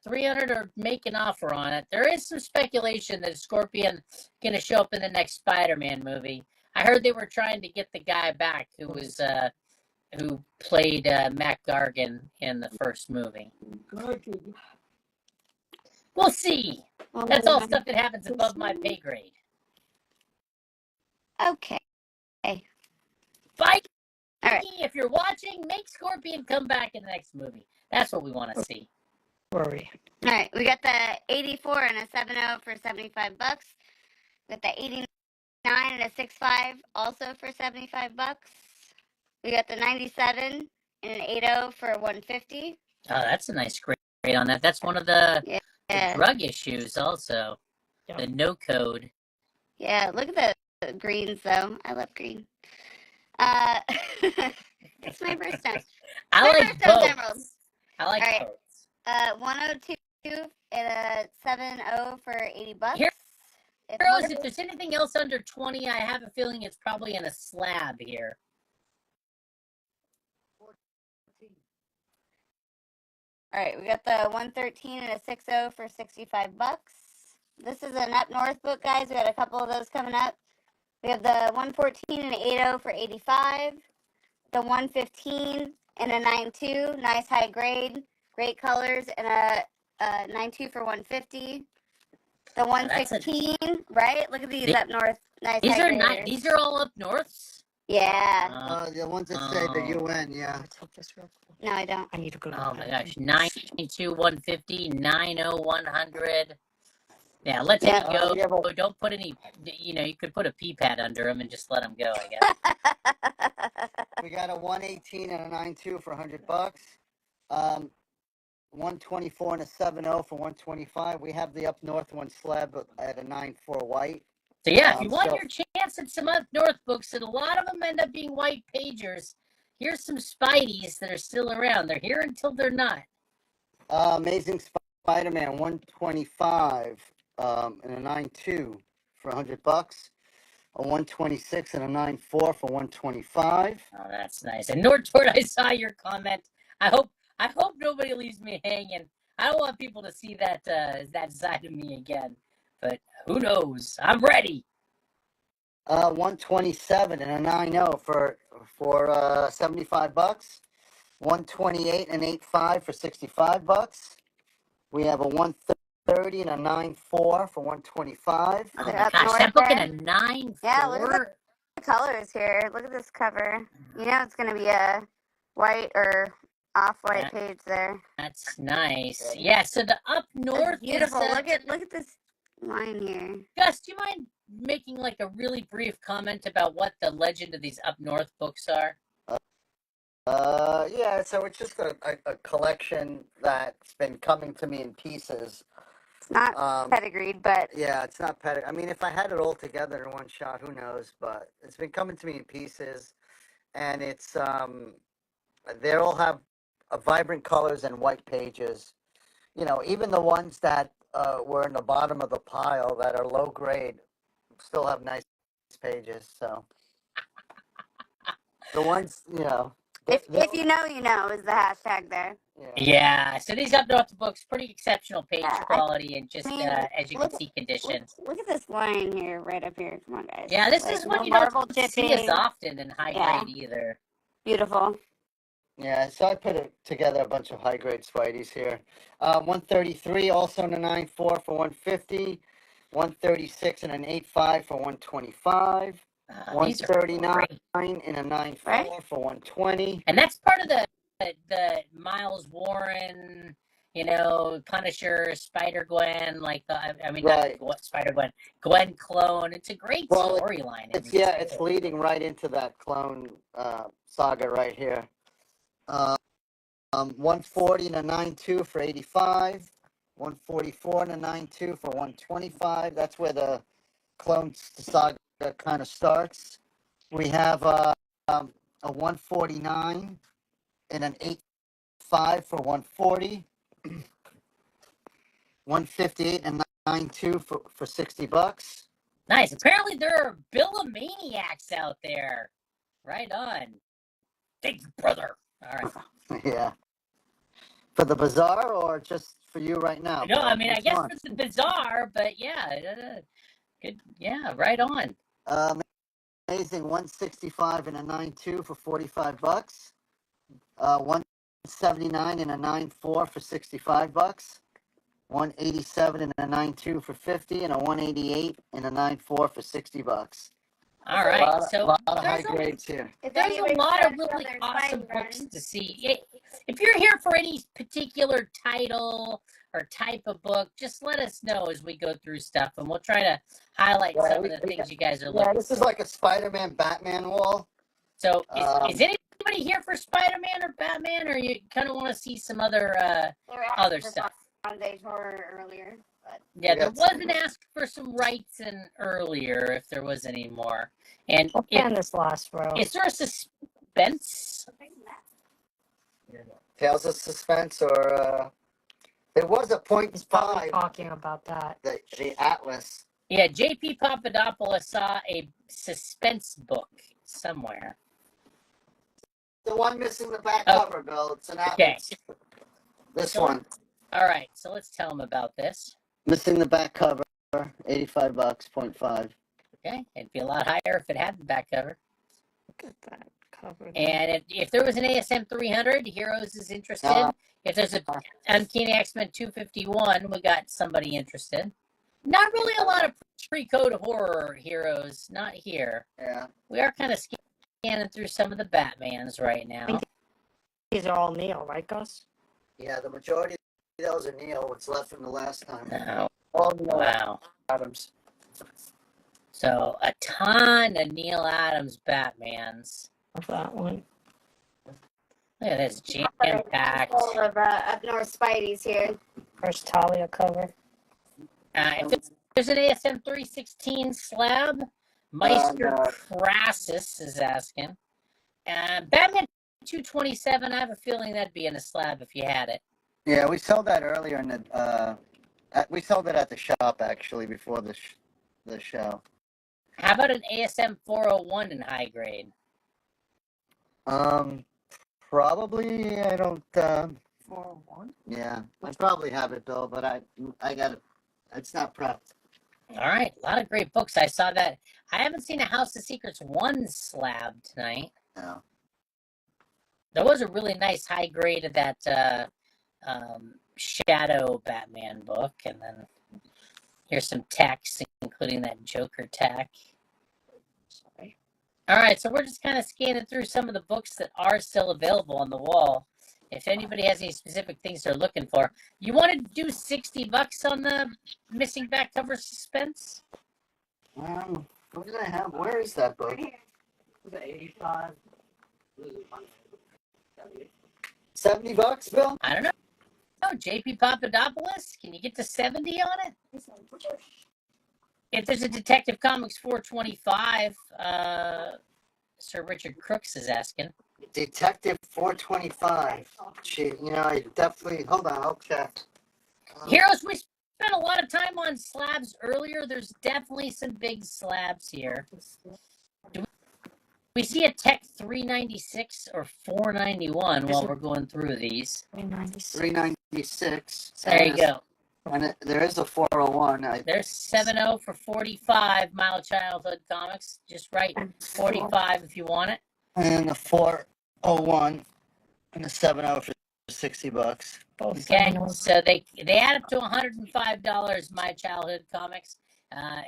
300 are making offer on it. There is some speculation that Scorpion going to show up in the next Spider-Man movie. I heard they were trying to get the guy back who was who played Mac Gargan in the first movie. We'll see. That's all stuff that happens above my pay grade. Okay. Bye. All right. If you're watching, make Scorpion come back in the next movie. That's what we want to see. Worry. All right, we got the 84 and a 7.0 for $75. We got the 89 and a 6.5 also for $75. We got the 97 and an 8.0 for $150. Oh, that's a nice grade on that. That's one of the, the drug issues also. Yeah. The no code. Yeah, look at the greens though. I love green. It's my birthstone. I My like birthstone's both. emeralds. I like All right. both. 102 and a 7.0 for $80. Here- Heroes, if there's anything else under 20, I have a feeling it's probably in a slab here. All right, we got the 113 and a 6.0 for $65. This is an Up North book, guys. We got a couple of those coming up. We have the 114 and an 8.0 for $85. The 115 and a 9.2, nice high grade, great colors, and a 9.2 for $150. The 116, right? Look at these Up North, nice. These high are graders. not. These are all Up Norths. Yeah. The ones that say the UN, yeah. Take this real quick. No, I don't. I need to go to Oh the my bathroom. gosh, 92, 150, 90, 100. Yeah, let Yeah. them go. Yeah, but- Don't put any. You could put a pee pad under them and just let them go. I guess. We got a 118 and a 9.2 for $100. 124 and a 7.0 for 125. We have the Up North one slab at a 9.4 white. So yeah, if you want So- your chance at some Up North books, and a lot of them end up being white pagers, here's some Spideys that are still around. They're here until they're not. Amazing Spider-Man 125 and a 9.2 for $100. A 126 and a 9.4 for 125. Oh, that's nice. And Nortort, I saw your comment. I hope nobody leaves me hanging. I don't want people to see that that side of me again. But who knows? I'm ready. 127 and a 9.0 for $75. 128 and 8.5 for $65. We have a 130 and a 9.4 for $125. Oh They're my Up gosh, North that book in there. a 9.4. Yeah, look at the colors here. Look at this cover. You know it's going to be a white or off-white page there. That's nice. Yeah, so the Up North That's beautiful. is, Look at this line here. Gus, do you mind making like a really brief comment about what the legend of these Up North books are? Yeah, so it's just a collection that's been coming to me in pieces. It's not pedigreed, but Yeah, it's not I mean, if I had it all together in one shot, who knows? But it's been coming to me in pieces, and it's they all have vibrant colors and white pages. You know, even the ones that were in the bottom of the pile that are low grade still have nice pages. So the ones, you know, if you know, you know is the hashtag there. Yeah, so these Up North books, pretty exceptional page Yeah, quality and just, mean, as you can look- see, conditions. Look at this line here, right up here. Come on, guys. Yeah, this Like, is what no you marble don't see chipping. as often in high Yeah. grade either. Beautiful. Yeah, so I put together a bunch of high grade Spideys here. 133 also in a 9.4 for 150. 136 and an 8.5 for 125. These are 139 great. in a 9.4 Right? for 120. And that's part of the Miles Warren, Punisher, Spider-Gwen, Right. not Spider-Gwen, Gwen clone. It's a great Well, storyline. It's leading right into that clone saga right here. 140 and a 9.2 for 85. 144 and a 9.2 for 125. That's where the Clone Saga kind of starts. We have a 149 and an 8.5 for 140. 158 and 9.2 for $60. Nice. Apparently there are Billamaniacs out there. Right on. Thank you, brother. All right. Yeah. For the bazaar or just for you right now? No, I mean, I Which guess one? for the bazaar, but yeah, good. Yeah, right on. Amazing 165 and a 9.2 for $45. 179 and a 9.4 for $65. 187 and a 9.2 for 50, and a 188 and a 9.4 for $60. All right, A so lot of high there's grades here. there's a lot of really awesome books to see. If you're here for any particular title or type of book, just let us know as we go through stuff, and we'll try to highlight some of the things you guys are looking for. This is like a Spider-Man, Batman wall. So is anybody here for Spider-Man or Batman, or you kind of want to see some other stuff? Bondage horror earlier, but Yeah, there was an ask for some rights in earlier, if there was any more. And in this last row. is there a suspense? Tales of Suspense, or there was a .5 Talking about that. the Atlas. Yeah, JP Papadopoulos saw a suspense book somewhere. The one missing the back cover, Bill. It's an Atlas. Okay. This one. All right, so let's tell them about this. Missing the back cover, $85, .5. Okay, it'd be a lot higher if it had the back cover. Look at that cover. And if there was an ASM 300, Heroes is interested. If there's a Uncanny X-Men 251, we got somebody interested. Not really a lot of pre-code horror Heroes, not here. Yeah. We are kind of scanning through some of the Batmans right now. These are all Neil, right, Gus? Yeah, the majority of those are Neil. What's left from the last time? Oh, All Neil wow. Adams. So a ton of Neil Adams Batmans. Of that one. Look at this jam-packed. all of Up North Spidey's here. First Talia cover. If there's an ASM 316 slab, Meister Crassus is asking. Batman 227, I have a feeling that'd be in a slab if you had it. Yeah, we sold that earlier in the. We sold it at the shop actually before the show. How about an ASM 401 in high grade? Probably I don't. 401. Yeah, I probably have it, Bill, but I got it. It's not prepped. All right, a lot of great books. I saw that. I haven't seen a House of Secrets 1 slab tonight. No. There was a really nice high grade of that Shadow Batman book, and then here's some text, including that Joker tech. Sorry. All right, so we're just kind of scanning through some of the books that are still available on the wall. If anybody has any specific things they're looking for, you want to do $60 on the missing back cover suspense? What did I have? Where is that book? The 85. $70, Bill? I don't know. Oh, JP Papadopoulos, can you get to 70 on it? If there's a Detective Comics 425, Sir Richard Crooks is asking. Detective 425. Gee, I definitely. Hold on, I'll check. Heroes, we spent a lot of time on slabs earlier. There's definitely some big slabs here. Do we see a Tech 396 or 491 while we're going through these? 396. There you go. And there is a 401. There's 70 for 45, Mild Childhood Comics. Just write 45 if you want it. And a 401 and a 70 for $60. Okay, so they add up to $105. My Childhood Comics.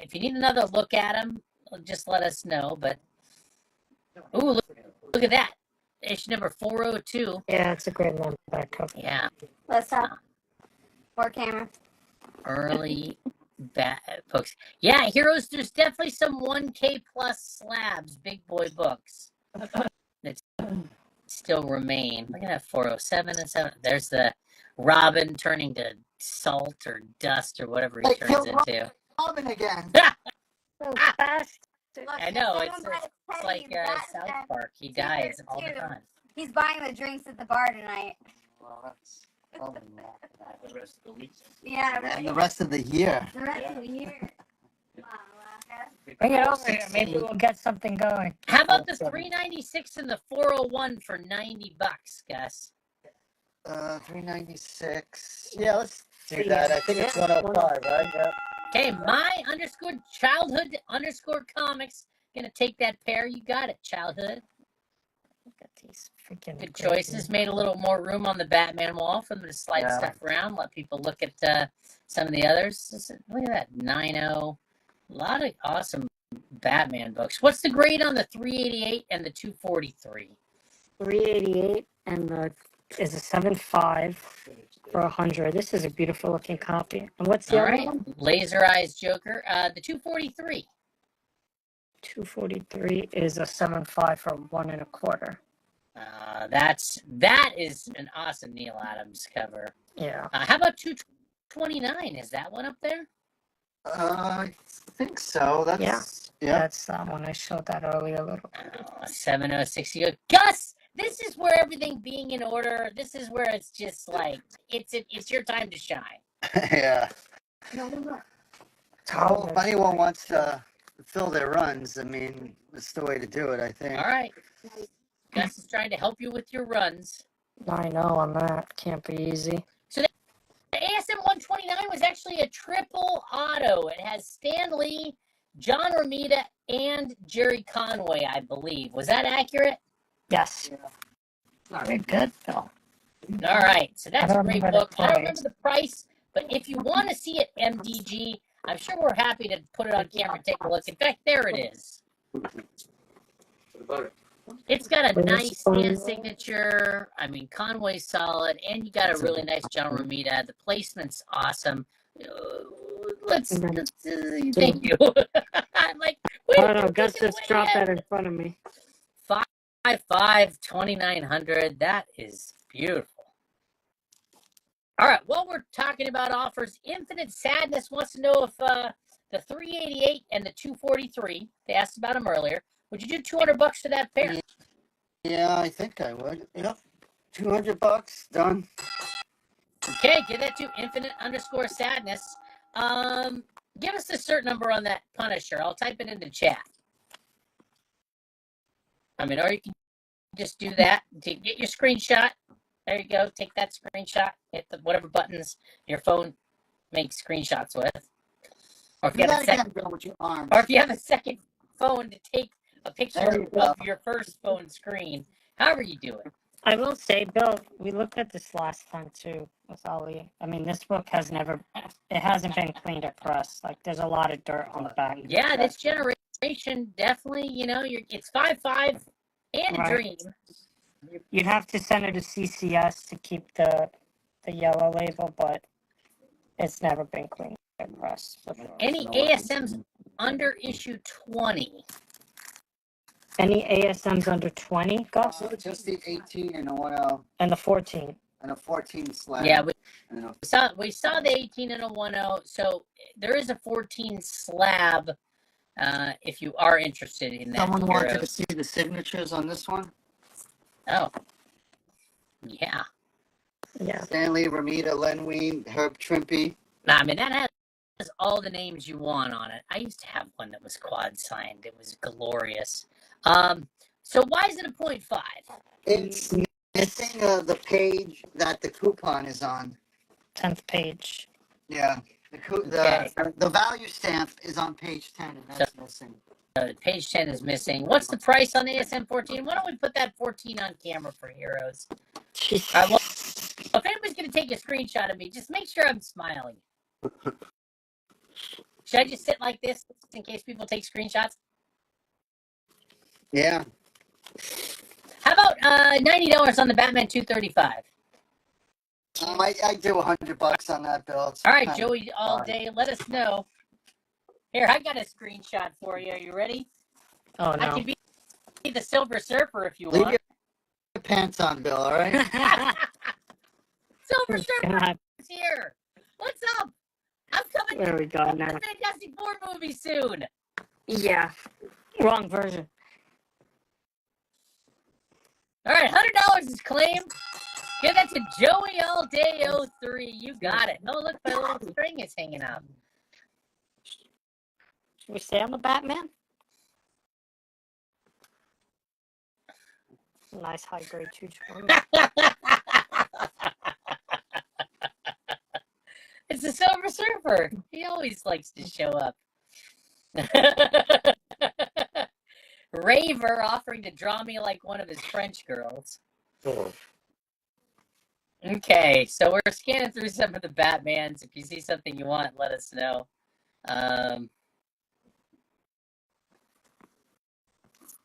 If you need another look at them, just let us know. But look at that! Issue number 402. Yeah, it's a great one back cover. Yeah, Let's talk. More camera. early books. Yeah, Heroes. There's definitely some 1K plus slabs, big boy books that still remain. Look at that 407 and 7. There's the Robin turning to salt or dust or whatever he They turns killed into. Robin again. So fast. I know, it's like South Park. He dies all the time. He's buying the drinks at the bar tonight. Well, that's probably not. The rest of the week. Yeah, And the rest of the year. the rest of the year. Bring it over here. Maybe we'll get something going. How about the 396 and the 401 for $90, Gus? 396. Yeah, let's do that. I think it's 105, right? Yeah. Okay, my_childhood_comics. Gonna take that pair. You got it, childhood. Look at these freaking Good choices. Made a little more room on the Batman wall for them to slide Yeah. stuff around. Let people look at some of the others. Look at that 9.0. A lot of awesome Batman books. What's the grade on the 388 and the 243? 388 and the is a 7.5 for 100. This is a beautiful looking copy. And what's the All other right, one? Laser Eyes Joker. The 243. 243 is a 7.5 for 1 1/4. That is an awesome Neil Adams cover. Yeah. How about 229? Is that one up there? I think so. That's Yeah. yeah. That's that one. I showed that earlier a little. 706. You go, Gus. This is where everything being in order. This is where it's just like it's your time to shine. Yeah. It's Well, if anyone wants to fill their runs, I mean, it's the way to do it, I think. All right. Gus is trying to help you with your runs. I know on that. Can't be easy. The ASM 129 was actually a triple auto. It has Stan Lee, John Romita, and Jerry Conway, I believe. Was that accurate? Yes. Very good, Phil. All right. So that's a great remember the book. I don't price. remember the price, but if you want to see it, MDG, I'm sure we're happy to put it on camera and take a look. In fact, there it is. It's got a Where's nice the- Stan signature. I mean, Conway's solid, and you got a really nice John Romita. The placement's awesome. Let's thank you. I'm like, wait, I don't know. Gus just dropped that in front of me. 5.5 $2,900. That is beautiful. All right. Well, we're talking about offers. Infinite Sadness wants to know if the 388 and the 243. They asked about them earlier. Would you do $200 for that pair? Yeah, I think I would. Yep. $200 done. Okay, give that to Infinite_Sadness. Give us the cert number on that Punisher. I'll type it into chat. I mean, or you can just do that. Get your screenshot. There you go. Take that screenshot. Hit the whatever buttons your phone makes screenshots with. Or if you have a second, with your arms. or if you have a second phone to take a picture There you go. of your first phone screen. However you do it. I will say, Bill, we looked at this last time too with Ali. I mean, this book it hasn't been cleaned or pressed. Like, there's a lot of dirt on the back. Yeah, this generation definitely. It's 5.5 and a Right. dream. You'd have to send it to CCS to keep the yellow label, but it's never been cleaned or pressed. for sure. Any ASMs under issue 20? Any ASMs under 20, Gus? Just the 18 and a 10 And the 14. and a 14 slab. Yeah, And a we saw the 18 and a 10, so there is a 14 slab if you are interested in that. Someone wanted to Heroes. see the signatures on this one. Oh, yeah. Yeah. Stanley, Ramita, Len Wein, Herb Trimpe. I mean, that has all the names you want on it. I used to have one that was quad signed. It was glorious. So why is it a 0.5? It's missing the page that the coupon is on. 10th page. Yeah. The value stamp is on page 10, and that's missing. Page 10 is missing. What's the price on ASM 14? Why don't we put that 14 on camera for Heroes? All right, well, if anybody's going to take a screenshot of me, just make sure I'm smiling. Should I just sit like this in case people take screenshots? Yeah. How about $90 on the Batman 235? I do $100 on that, Bill. It's All right, kinda Joey, all fun. day. Let us know. Here, I got a screenshot for you. Are you ready? Oh, I no. can be the Silver Surfer if you Leave want. your pants on, Bill, all right? Silver Surfer God. is here. What's up? I'm coming There we go to now. the Fantastic Four movie soon. Yeah. Wrong version. All right, $100 is claimed. Give that to Joey All Day 03. You got it. Oh, look, my little string is hanging out. Should we say I'm a Batman? Nice high grade 220. It's the Silver Surfer. He always likes to show up. Raver offering to draw me like one of his French girls. Okay, so we're scanning through some of the Batmans. If you see something you want, let us know.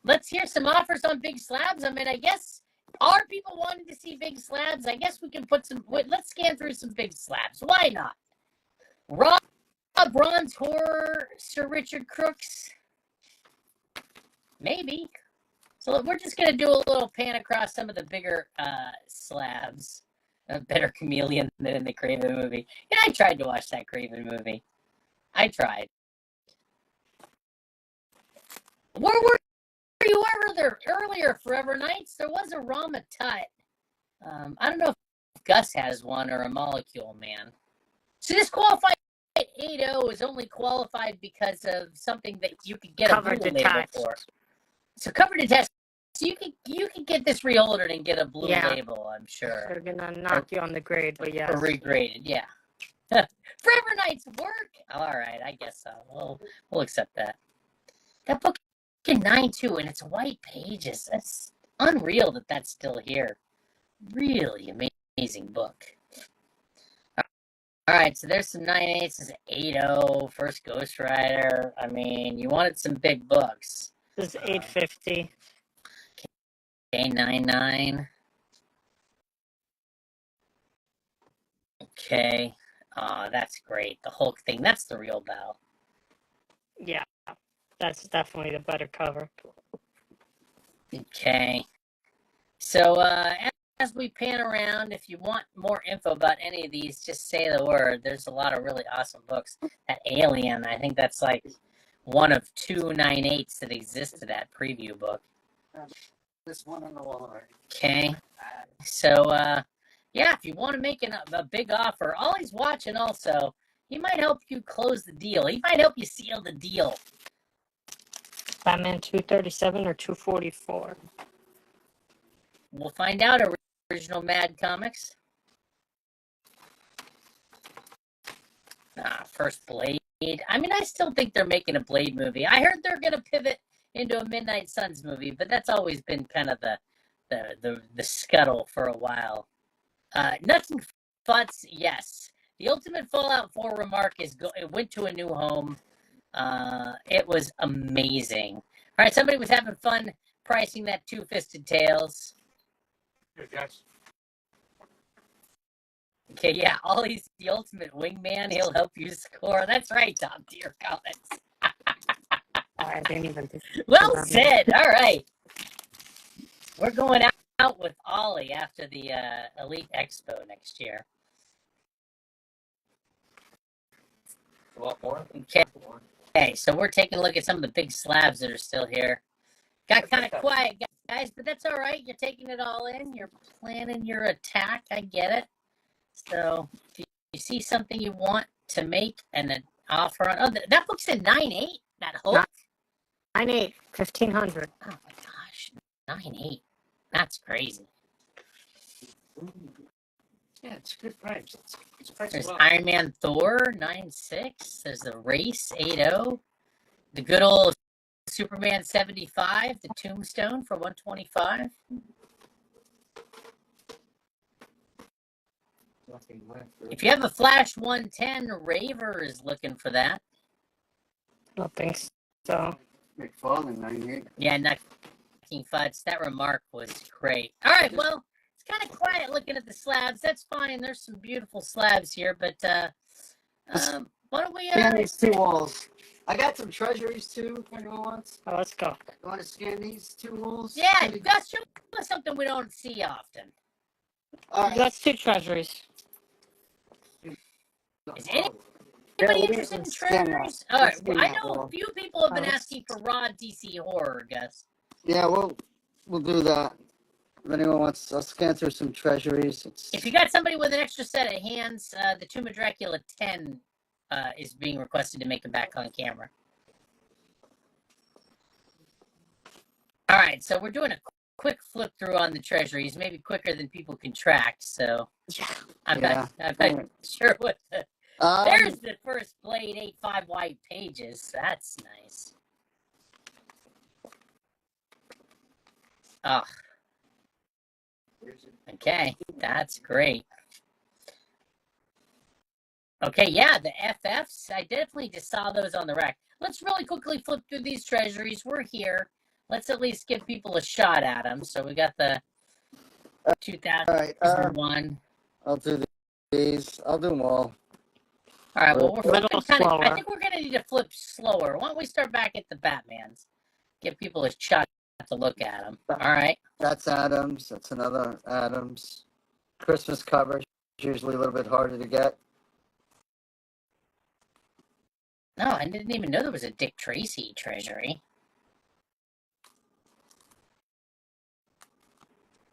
Let's hear some offers on big slabs. I mean, I guess, are people wanting to see big slabs? I guess we can put some, let's scan through some big slabs. Why not? Raw Bronze Horror, Sir Richard Crooks. Maybe. So we're just going to do a little pan across some of the bigger slabs. A better Chameleon than in the Craven movie. Yeah, I tried to watch that Craven movie. I tried. Where were you earlier, Forever Nights? There was a Rama Tut. I don't know if Gus has one or a Molecule Man. So this qualified 8.0 is only qualified because of something that you could get Cover a blue label detached. for. So cover detached. So you can get this reordered and get a blue label, I'm sure. They're gonna knock you on the grade, but yes. Or regraded, yeah. Forever Night's work. All right, I guess so. We'll accept that. That book in 9.2, and it's white pages. That's unreal that that's still here. Really amazing book. All right, so there's some 9.8s. This is 8.0, first Ghost Rider. I mean, you wanted some big books. This is 850. K99. Okay. That's great. The Hulk thing. That's the real battle. Yeah, that's definitely the better cover. Okay. So as we pan around, if you want more info about any of these, just say the word. There's a lot of really awesome books. That Alien, I think that's like one of 2 9.8s that existed, that preview book. This one on the wall. Okay. So, yeah, if you want to make a big offer, Ollie's watching also. He might help you close the deal. He might help you seal the deal. Batman 237 or 244? We'll find out. Original Mad Comics. First Blade. I mean, I still think they're making a Blade movie. I heard they're going to pivot into a Midnight Suns movie, but that's always been kind of the scuttle for a while. Nothing Futz, yes. The ultimate Fallout 4 remark is it went to a new home. It was amazing. All right, somebody was having fun pricing that Two-Fisted Tales. Okay, yeah, Ollie's the ultimate wingman. He'll help you score. That's right, Top Tier Comics. I didn't even think. Well said. All right. We're going out with Ollie after the Elite Expo next year. A lot more. Okay, so we're taking a look at some of the big slabs that are still here. Got kind of quiet, guys, but that's all right. You're taking it all in. You're planning your attack. I get it. So if you see something you want to make an offer on, that book's at 9.8. That Hulk. 9.8, 1,500. Oh my gosh, 9.8. That's crazy. Yeah, it's a good price. It's priced There's well. Iron Man Thor 9.6. There's the Race 8.0. The good old Superman 75. The Tombstone for 125. If you have a Flash 110, Raver is looking for that. I don't think so. McFarlane 98. Yeah, Knocking Futz. That remark was great. All right, well, it's kind of quiet looking at the slabs. That's fine. There's some beautiful slabs here, but why don't we... Scan these two walls. I got some treasuries too, if anyone wants. Oh, let's go. You want to scan these two walls? Yeah, that's something we don't see often. All right. That's 2 treasuries. Is anybody Yeah, interested in scan that. treasuries? All right. Let's do I that. know a few people have been asking for raw DC horror, Gus. Yeah, we'll do that. If anyone wants, I'll scan through some treasuries. If you got somebody with an extra set of hands, the Tomb of Dracula 10 is being requested to make it back on camera. All right, so we're doing a quick flip through on the treasuries, maybe quicker than people can track. So I'm not sure what the. There's the first Blade 8.5 white pages. That's nice. Oh. Okay, that's great. Okay, yeah, the FFs, I definitely just saw those on the rack. Let's really quickly flip through these treasuries. We're here. Let's at least give people a shot at them. So we got the 2001. I'll do these. I'll do them all. All right, well, we're flipping kind of. slower. I think we're going to need to flip slower. Why don't we start back at the Batmans? Give people a shot to look at them. All right. That's Adams. That's another Adams. Christmas cover is usually a little bit harder to get. No, I didn't even know there was a Dick Tracy treasury.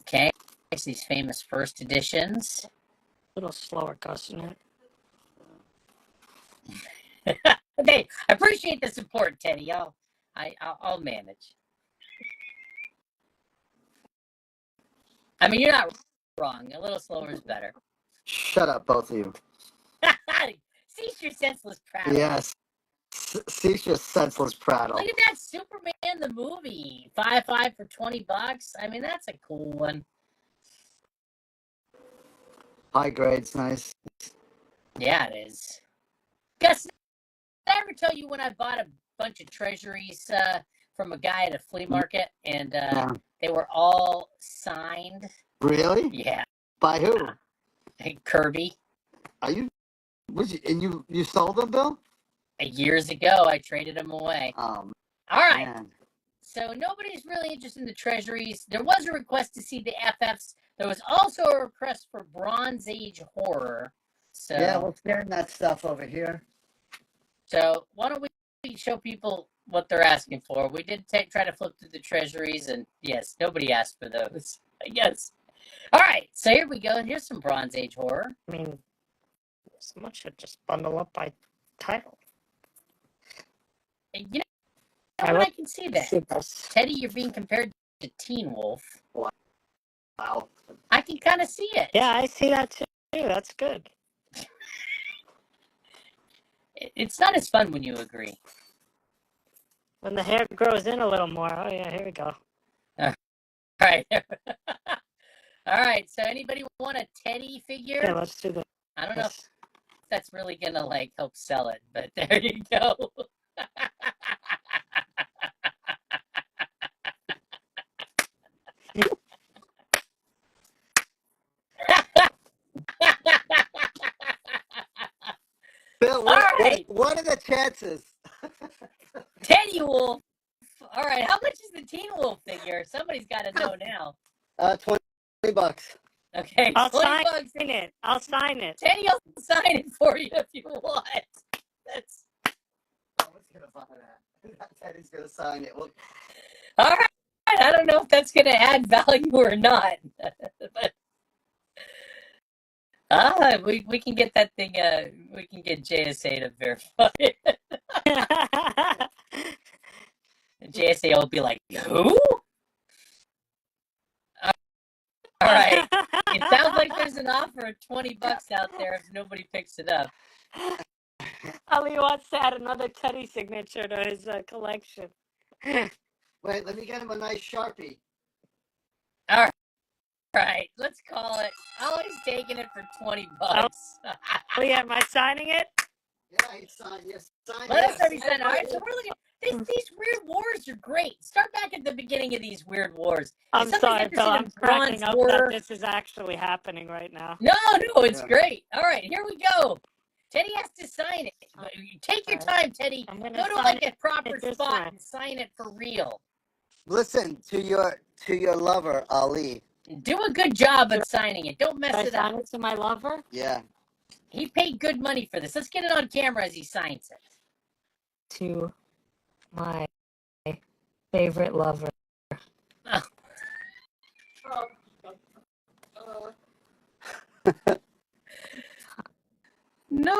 Okay, it's these famous first editions. A little slower, Gus, isn't it? Okay, I appreciate the support, Teddy. I'll manage. I mean, you're not wrong. A little slower is better. Shut up, both of you. Cease your senseless prattle. Yes. Cease your senseless prattle. Look at that Superman the movie, 5.5 for $20. I mean, that's a cool one. High grade's nice. Yeah, it is. Gus, did I ever tell you when I bought a bunch of treasuries from a guy at a flea market, and they were all signed? Really? Yeah. By who? Kirby. Are you? And you sold them, Bill? Years ago, I traded them away. All right. Man. So nobody's really interested in the treasuries. There was a request to see the FFs. There was also a request for Bronze Age horror. So Yeah, we're scaring that stuff over here. So why don't we show people what they're asking for? We did try to flip through the treasuries, and yes, nobody asked for those. Yes. All right, so here we go. And here's some Bronze Age horror. I mean, someone should just bundle up by title. And you know what? I can see that. Teddy, you're being compared to Teen Wolf. Wow. I can kind of see it. Yeah, I see that too. That's good. It's not as fun when you agree. When the hair grows in a little more. Oh, yeah, here we go. All right. All right, so anybody want a Teddy figure? Yeah, let's do this. I don't know if that's really going to, like, help sell it, but there you go. Bill, what are the chances? Teddy Wolf. All right, how much is the Teen Wolf figure? Somebody's got to know now. $20. Okay, I'll $20. sign it. I'll sign it. Teddy will sign it for you if you want. That's. Someone's gonna buy that. Teddy's gonna sign it. Well, all right. I don't know if that's going to add value or not. But we can get that thing. We can get JSA to verify it. JSA will be like, who? All right. It sounds like there's an offer of $20 out there if nobody picks it up. Ali wants to add another Teddy signature to his collection. wait, let me get him a nice Sharpie. All right. Let's call it. Ollie's taking it for $20. Oh, yeah, am I signing it? Yeah, he signed. Yes, signed. Let us know if he signed. All right, so we're looking. These weird wars are great. Start back at the beginning of these weird wars. I'm sorry, Bill. I'm cracking up that this is actually happening right now. No, it's great. All right, here we go. Teddy has to sign it. Take your time, Teddy. Go to like a proper spot and sign it for real. Listen to your lover, Ali. Do a good job of signing it. Don't mess it up. Sign it to my lover? Yeah. He paid good money for this. Let's get it on camera as he signs it. To my favorite lover. No.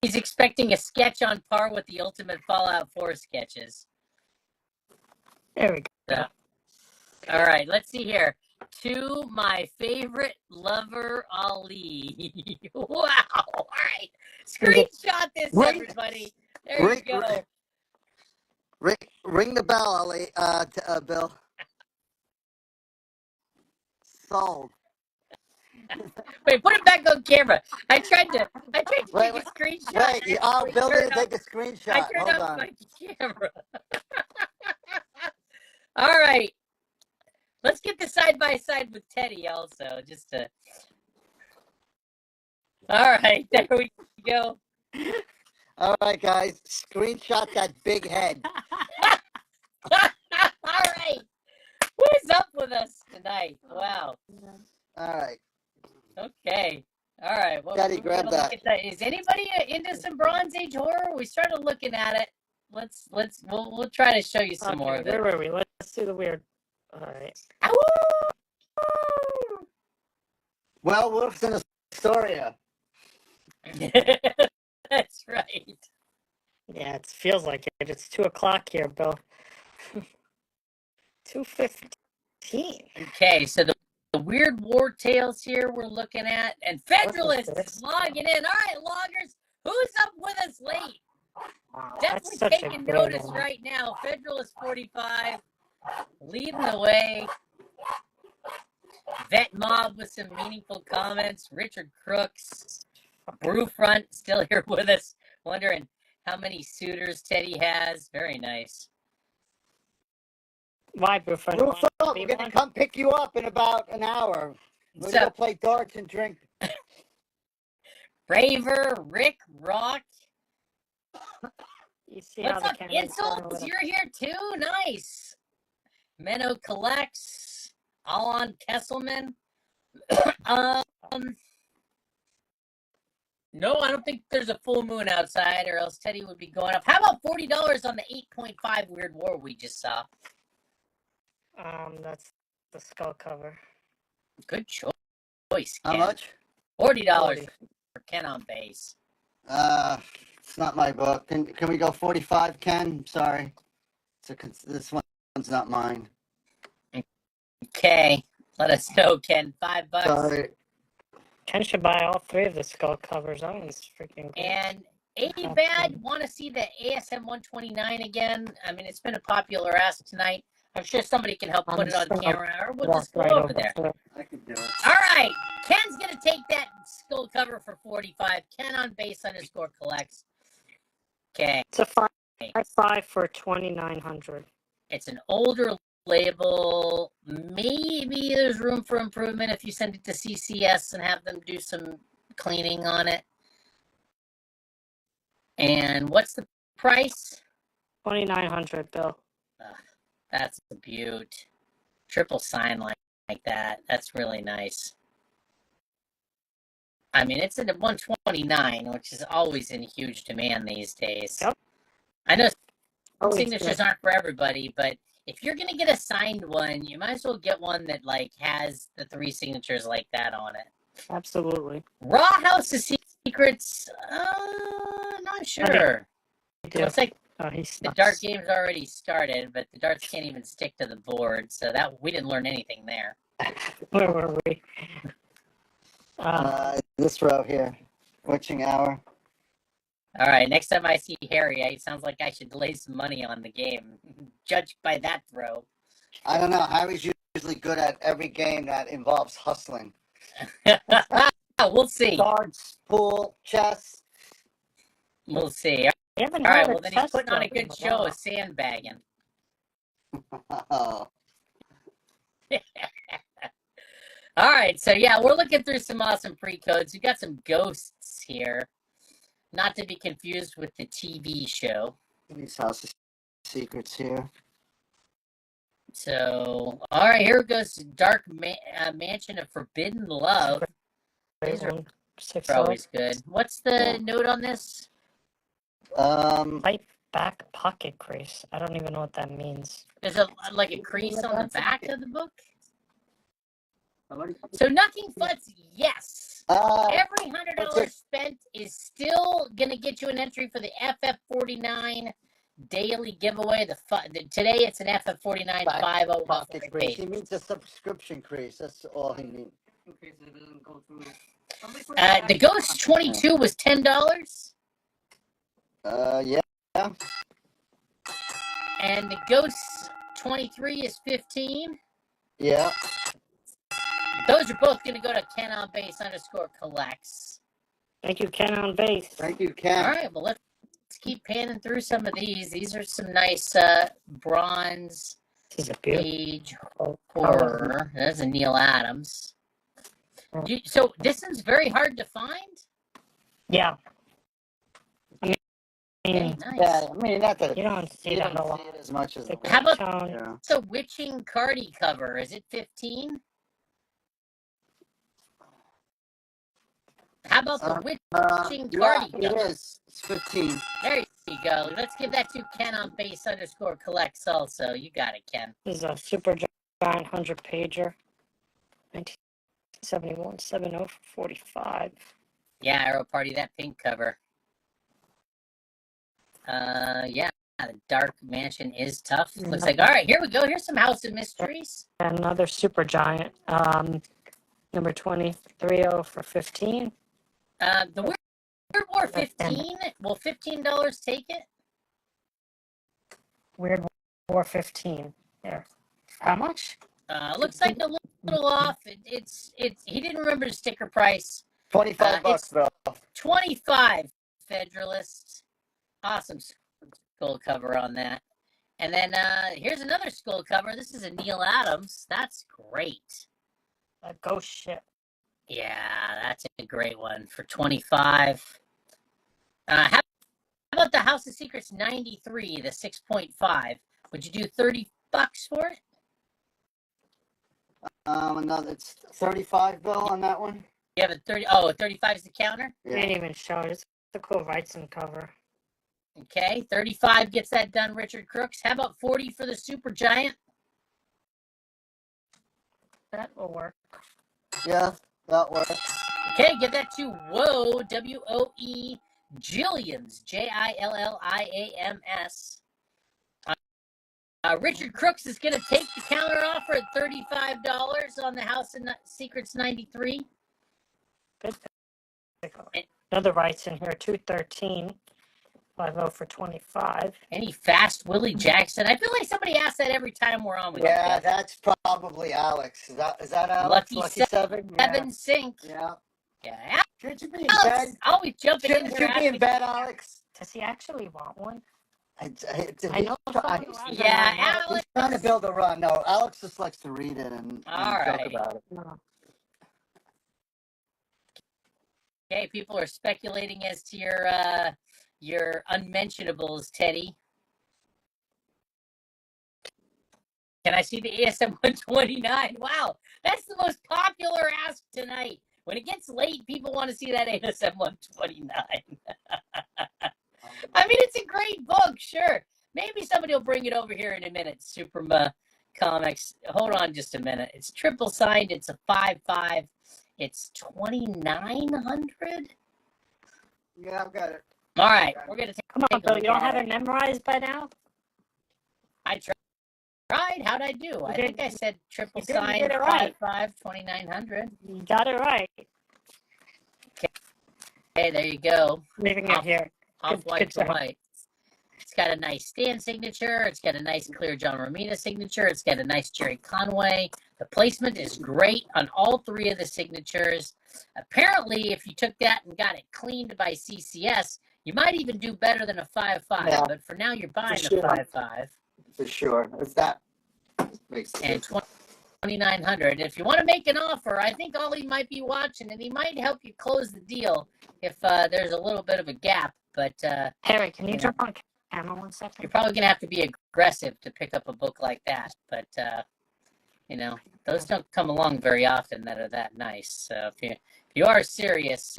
He's expecting a sketch on par with the Ultimate Fallout 4 sketches. There we go. All right, let's see here. To my favorite lover, Ali. Wow. All right. Screenshot this, everybody. There you go. Ring the bell, Ali, Bill. Sold. Wait, put it back on camera. I tried to take a screenshot. Wait, Bill didn't take a screenshot. I turned Hold off on. my camera. All right. Let's get the side by side with Teddy also, just to. All right, there we go. All right, guys, screenshot that big head. All right. Who's up with us tonight? Wow. All right. Okay. All right. Well, Daddy, grab that. Is anybody into some Bronze Age horror? We started looking at it. We'll try to show you some more of it. Where were we? Let's do the weird. All right. Werewolves in Astoria. That's right. Yeah, it feels like it. It's 2:00 here, Bill. 2:15. Okay, so the weird war tales here we're looking at, and Federalist is logging in. All right, loggers, who's up with us late? Wow, Definitely that's such a taking good notice one. right now. Federalist 45 leading the way. Vet Mob with some meaningful comments. Richard Crooks, Brewfront still here with us, wondering how many suitors Teddy has. Very nice. Why, Brewfront? We're going to come pick you up in about an hour. We're going to play darts and drink. Braver, Rick, Rock. You see What's how up, the camera's going a Insults? little- You're here too? Nice. Menno Collects. Alon Kesselman. No, I don't think there's a full moon outside, or else Teddy would be going up. How about $40 on the 8.5 Weird War we just saw? That's the skull cover. Good choice. How Ken. much? $40 for Ken on base. It's not my book. Can we go 45, Ken? Sorry. This one's not mine. Okay. Let us know, Ken. $5. Sorry. Ken should buy all 3 of the skull covers. That one's freaking great. And A-Bad, want to see the ASM 129 again? I mean, it's been a popular ask tonight. I'm sure somebody can help put it on camera, or we'll just go over there. I can do it. All right. Ken's going to take that skull cover for 45. Ken on base _ collects. Okay. It's a 5 for 2,900. It's an older label. Maybe there's room for improvement if you send it to CCS and have them do some cleaning on it. And what's the price? 2,900, Bill. That's a beaut. Triple sign like that. That's really nice. I mean, it's at 129, which is always in huge demand these days. Yep. I know Always signatures good. aren't for everybody, but if you're gonna get a signed one, you might as well get one that like has the 3 signatures like that on it. Absolutely. Raw House of Secrets. Not sure. I do. Looks like He the sucks. dart game's already started, but the darts can't even stick to the board, so that we didn't learn anything there. Where were we? This row here. Witching Hour. All right, next time I see Harry, it sounds like I should lay some money on the game. Judged by that throw. I don't know. Harry's usually good at every game that involves hustling. We'll see. Darts, pool, chess. We'll see. We haven't All right, had well, then he's test putting on a run in good a show while. of sandbagging. Oh. All right, so yeah, we're looking through some awesome pre-codes. We've got some ghosts here. Not to be confused with the TV show. These House of Secrets here. So, all right, here goes Dark Mansion of Forbidden Love. These are 6 always good. What's the note on this? Light back pocket crease. I don't even know what that means. There's a crease on the back of the book. So Knucking Futz, yes. Every $100 spent is still gonna get you an entry for the FF49 daily giveaway. Today it's an FF49 50 pocket crease. He means a subscription crease. That's all he needs. The Ghost 22 was $10. Yeah. And the Ghost 23 is $15. Yeah. Those are both going to go to KenOnBase_collects. Thank you, Ken on base. Thank you, Ken. All right, well, let's keep panning through some of these. These are some nice bronze This is a age horror. That's a Neil Adams. So this one's very hard to find? Yeah. Okay, nice. Yeah, I mean, not that You don't see that a lot. see it as much as the How about Tone. the Witching Cardi cover? Is it 15? How about the Witching Cardi yeah, cover? it is. It's 15. There you go. Let's give that to KenOnBase_collects also. You got it, Ken. This is a super giant 100 pager. 1971 70 for 45. Yeah, Arrow Party, that pink cover. Yeah, the Dark Mansion is tough. Looks like, all right, here we go. Here's some House of Mysteries. Another super giant. Number 23 for 15. The Weird War 15. Will $15 take it? Weird War 15. There. How much? Looks like a little off. He didn't remember the sticker price. 25 bucks, bro. 25 Federalists. Awesome skull cover on that. And then here's another skull cover. This is a Neil Adams. That's great. A ghost ship. Yeah, that's a great one for 25. How about the House of Secrets 93, the 6.5? Would you do $30 for it? Another, it's 35 bill on that one. You have a 30. Oh, 35 is the counter. Yeah. Didn't even show it. It's the cool Wrightson cover. Okay, 35 gets that done. Richard Crooks. How about 40 for the Super Giant? That will work. Yeah, that works. Okay, get that to Woe, WOE Jilliams, JILLIAMS. Richard Crooks is going to take the counter offer at $35 on the House of Secrets 93. Good. Another Wrightson here, 213. 50 for 25. Any fast Willie Jackson? I feel like somebody asks that every time we're on with you. Yeah, that's probably Alex. Is that Alex? Lucky Seven? Seven Sink. Yeah. Yeah. Should you be in Alex, bed? always jumping in Should there. you be in bed, Alex? Does he actually want one? I know somebody wants Yeah, one. Alex. He's trying to build a run. No, Alex just likes to read it and All joke right. about it. No. Okay, people are speculating as to your unmentionables, Teddy. Can I see the ASM 129? Wow, that's the most popular ask tonight. When it gets late, people want to see that ASM 129. I mean, it's a great book, sure. Maybe somebody will bring it over here in a minute. Superma Comics. Hold on just a minute. It's triple signed. It's a 5.5. It's 2,900. Yeah, I've got it. All right, we're gonna Come on, take a Bill. look You don't at have it. it memorized by now? I tried. How'd I do? I think I said triple You did signed it right. 5.5, 2,900. You got it right. Okay, there you go. Leaving it here. Off white good to job. white. It's got a nice Stan signature. It's got a nice clear John Romita signature. It's got a nice Jerry Conway. The placement is great on all three of the signatures. Apparently, if you took that and got it cleaned by CCS, you might even do better than a 5.5. Yeah. But for now, you're buying sure. a 5.5 For sure. It's that. Makes and sense. 2,900. If you want to make an offer, I think Ollie might be watching, and he might help you close the deal if there's a little bit of a gap. But Harry, can you Yeah. jump on Emma, 1 second. You're probably gonna have to be aggressive to pick up a book like that, but you know, those don't come along very often that are that nice. So if you are serious,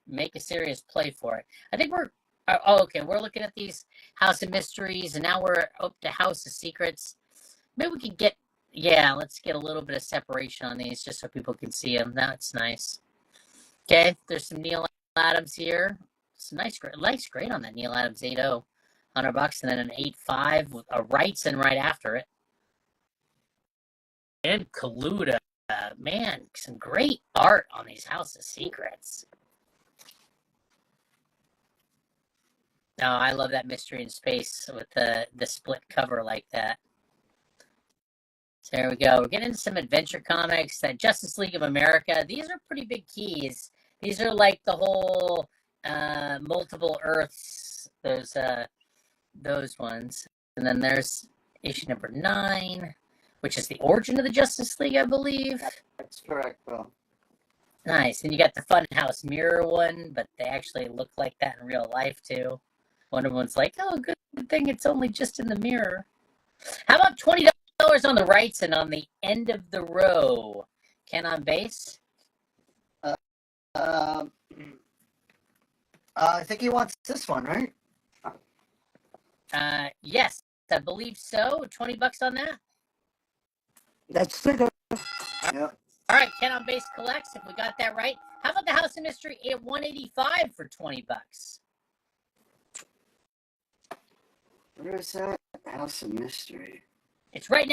make a serious play for it. I think we're okay. We're looking at these House of Mysteries, and now we're up to House of Secrets. Maybe we could get, yeah, let's get a little bit of separation on these just so people can see them. That's nice. Okay, there's some Neal Adams here. Some nice grade on that Neal Adams 8.0, $100, and then an 8.5 with a Wrightson right after it. And Kaluta, man, some great art on these House of Secrets. No, I love that Mystery in Space with the split cover like that. So there we go. We're getting into some adventure comics. That Justice League of America. These are pretty big keys. These are like the whole multiple Earths. Those ones. And then there's issue number 9, which is the origin of the Justice League, I believe. That's correct, Bill. Nice. And you got the Funhouse Mirror one, but they actually look like that in real life too. One of them's like, oh, good thing it's only just in the mirror. How about $20 on the Wrightson on the end of the row? Ken on base? I think he wants this one, right? Yes, I believe so. $20 on that? That's sticker. Yep. All right, Ken on base collects, if we got that right. How about the House of Mystery at $185 for $20? Where is that? House of Mystery. It's right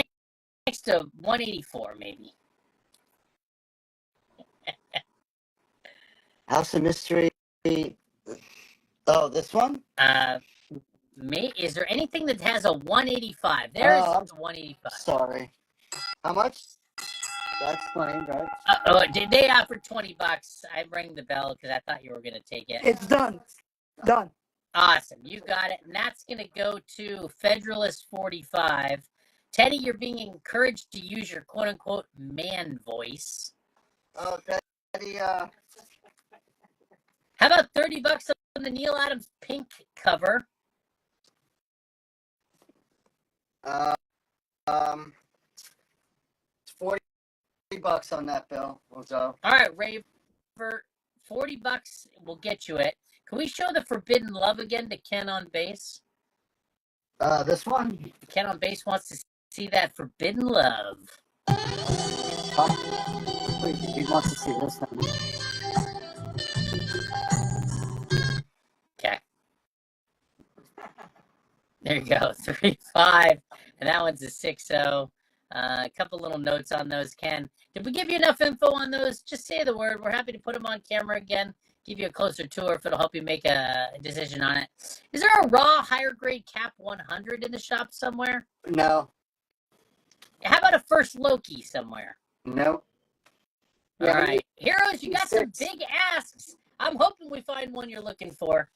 next to 184, maybe. House of Mystery. Oh, this one? Is there anything that has a 185? There's 185. Sorry. How much? That's claimed, right? Did they offer $20? I rang the bell because I thought you were going to take it. It's done. Done. Awesome. You got it. And that's going to go to Federalist 45. Teddy, you're being encouraged to use your quote-unquote man voice. Oh, Teddy, How about $30 on the Neal Adams pink cover? It's $40 on that, Bill. We'll go. All right, Raver, $40 will get you it. Can we show the Forbidden Love again to Ken on base? This one? Ken on base wants to see that Forbidden Love. Wait, he wants to see this one. Okay. There you go, 3.5, and that one's a 6.0. A couple little notes on those, Ken. Did we give you enough info on those? Just say the word. We're happy to put them on camera again. Give you a closer tour if it'll help you make a decision on it. Is there a raw higher grade Cap 100 in the shop somewhere? No. How about a first Loki somewhere? Nope. All right. Heroes, you got some big asks. I'm hoping we find one you're looking for.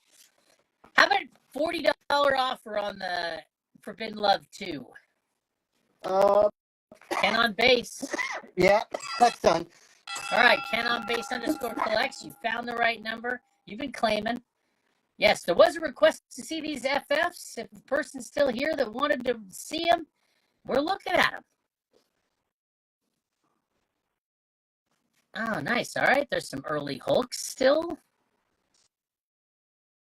How about $40 offer on the Forbidden Love 2? Ken on base. Yeah, that's done. All right, Ken on base _ collects. You found the right number. You've been claiming. Yes, there was a request to see these FFs. If a person's still here that wanted to see them, we're looking at them. Oh, nice. All right, there's some early Hulks still.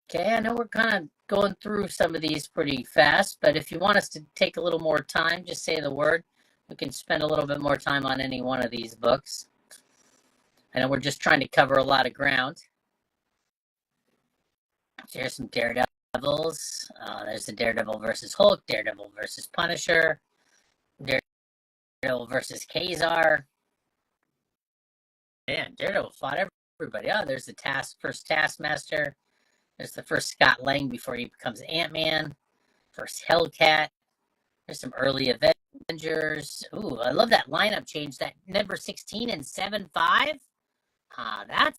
Okay, I know we're kind of going through some of these pretty fast, but if you want us to take a little more time, just say the word. We can spend a little bit more time on any one of these books. I know we're just trying to cover a lot of ground. Here's some Daredevils. There's the Daredevil versus Hulk, Daredevil versus Punisher, Daredevil versus Kazar. Man, Daredevil fought everybody. Oh, there's the first Taskmaster. There's the first Scott Lang before he becomes Ant-Man. First Hellcat. There's some early Avengers. Ooh, I love that lineup change. That number 16 and 7.5. That's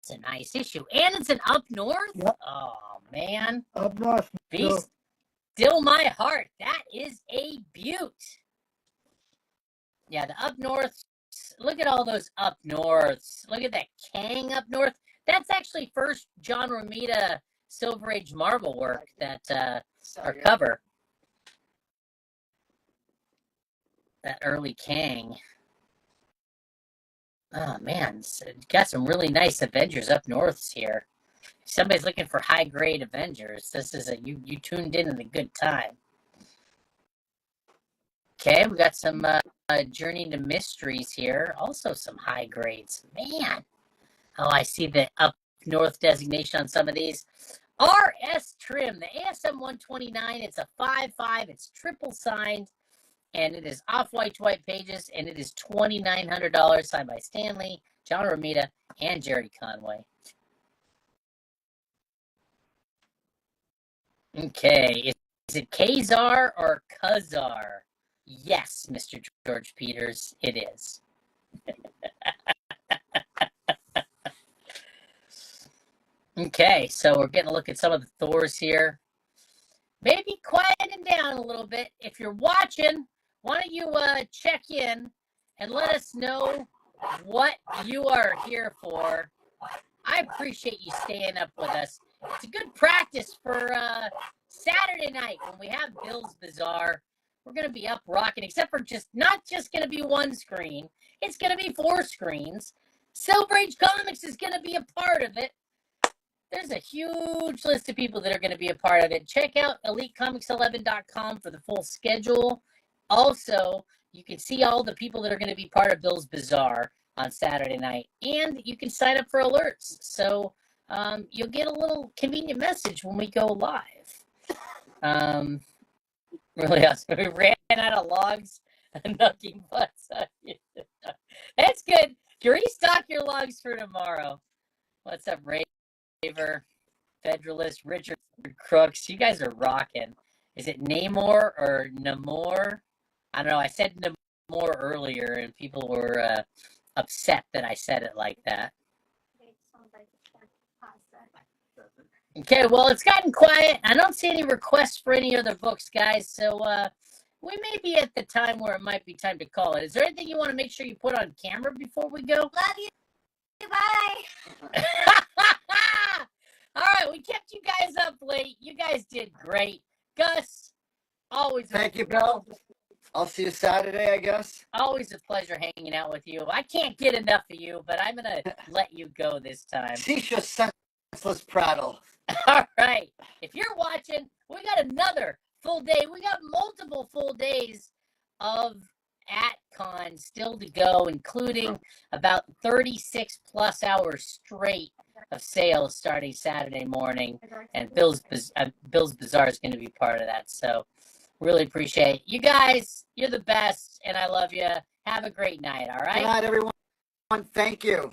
a nice issue. And it's an Up North? Yep. Oh, man. Up north. Be still my heart. That is a beaut. Yeah, the Up North. Look at all those Up Norths. Look at that Kang Up North. That's actually first John Romita Silver Age Marvel work that our cover. That early Kang. Oh man, got some really nice Avengers up north here. If somebody's looking for high grade Avengers, this is you tuned in at a good time. Okay, we got some Journey to Mysteries here. Also some high grades. Man. Oh, I see the up north designation on some of these. RS Trim, the ASM 129. It's a 5.5. It's triple signed. And it is off-white to white pages. And it is $2,900 signed by Stanley, John Romita, and Jerry Conway. Okay. Is it Kazar or Kazar? Yes, Mr. George Peters, it is. Okay, so we're getting a look at some of the Thors here. Maybe quieting down a little bit. If you're watching, why don't you check in and let us know what you are here for. I appreciate you staying up with us. It's a good practice for Saturday night when we have Bill's Bazaar. We're going to be up rocking, except for not just going to be one screen. It's going to be 4 screens. Silver Age Comics is going to be a part of it. There's a huge list of people that are going to be a part of it. Check out EliteComics11.com for the full schedule. Also, you can see all the people that are going to be part of Bill's Bazaar on Saturday night. And you can sign up for alerts. So you'll get a little convenient message when we go live. Really awesome. We ran out of logs and knocking butts on you. That's good. You restock your logs for tomorrow. What's up, Raver, Federalist, Richard Crooks? You guys are rocking. Is it Namor or Namor? I don't know. I said Namor earlier, and people were upset that I said it like that. Okay, well, it's gotten quiet. I don't see any requests for any other books, guys. So we may be at the time where it might be time to call it. Is there anything you want to make sure you put on camera before we go? Love you. Bye. All right, we kept you guys up late. You guys did great. Gus, always Thank you, Bill. I'll see you Saturday, I guess. Always a pleasure hanging out with you. I can't get enough of you, but I'm going to let you go this time. Cease your senseless prattle. All right. If you're watching, we got another full day. We got multiple full days of AtCon still to go, including about 36 plus hours straight of sales starting Saturday morning. And Bill's Bazaar is going to be part of that. So really appreciate it. You guys, you're the best, and I love you. Have a great night, all right? Good night, everyone. Thank you.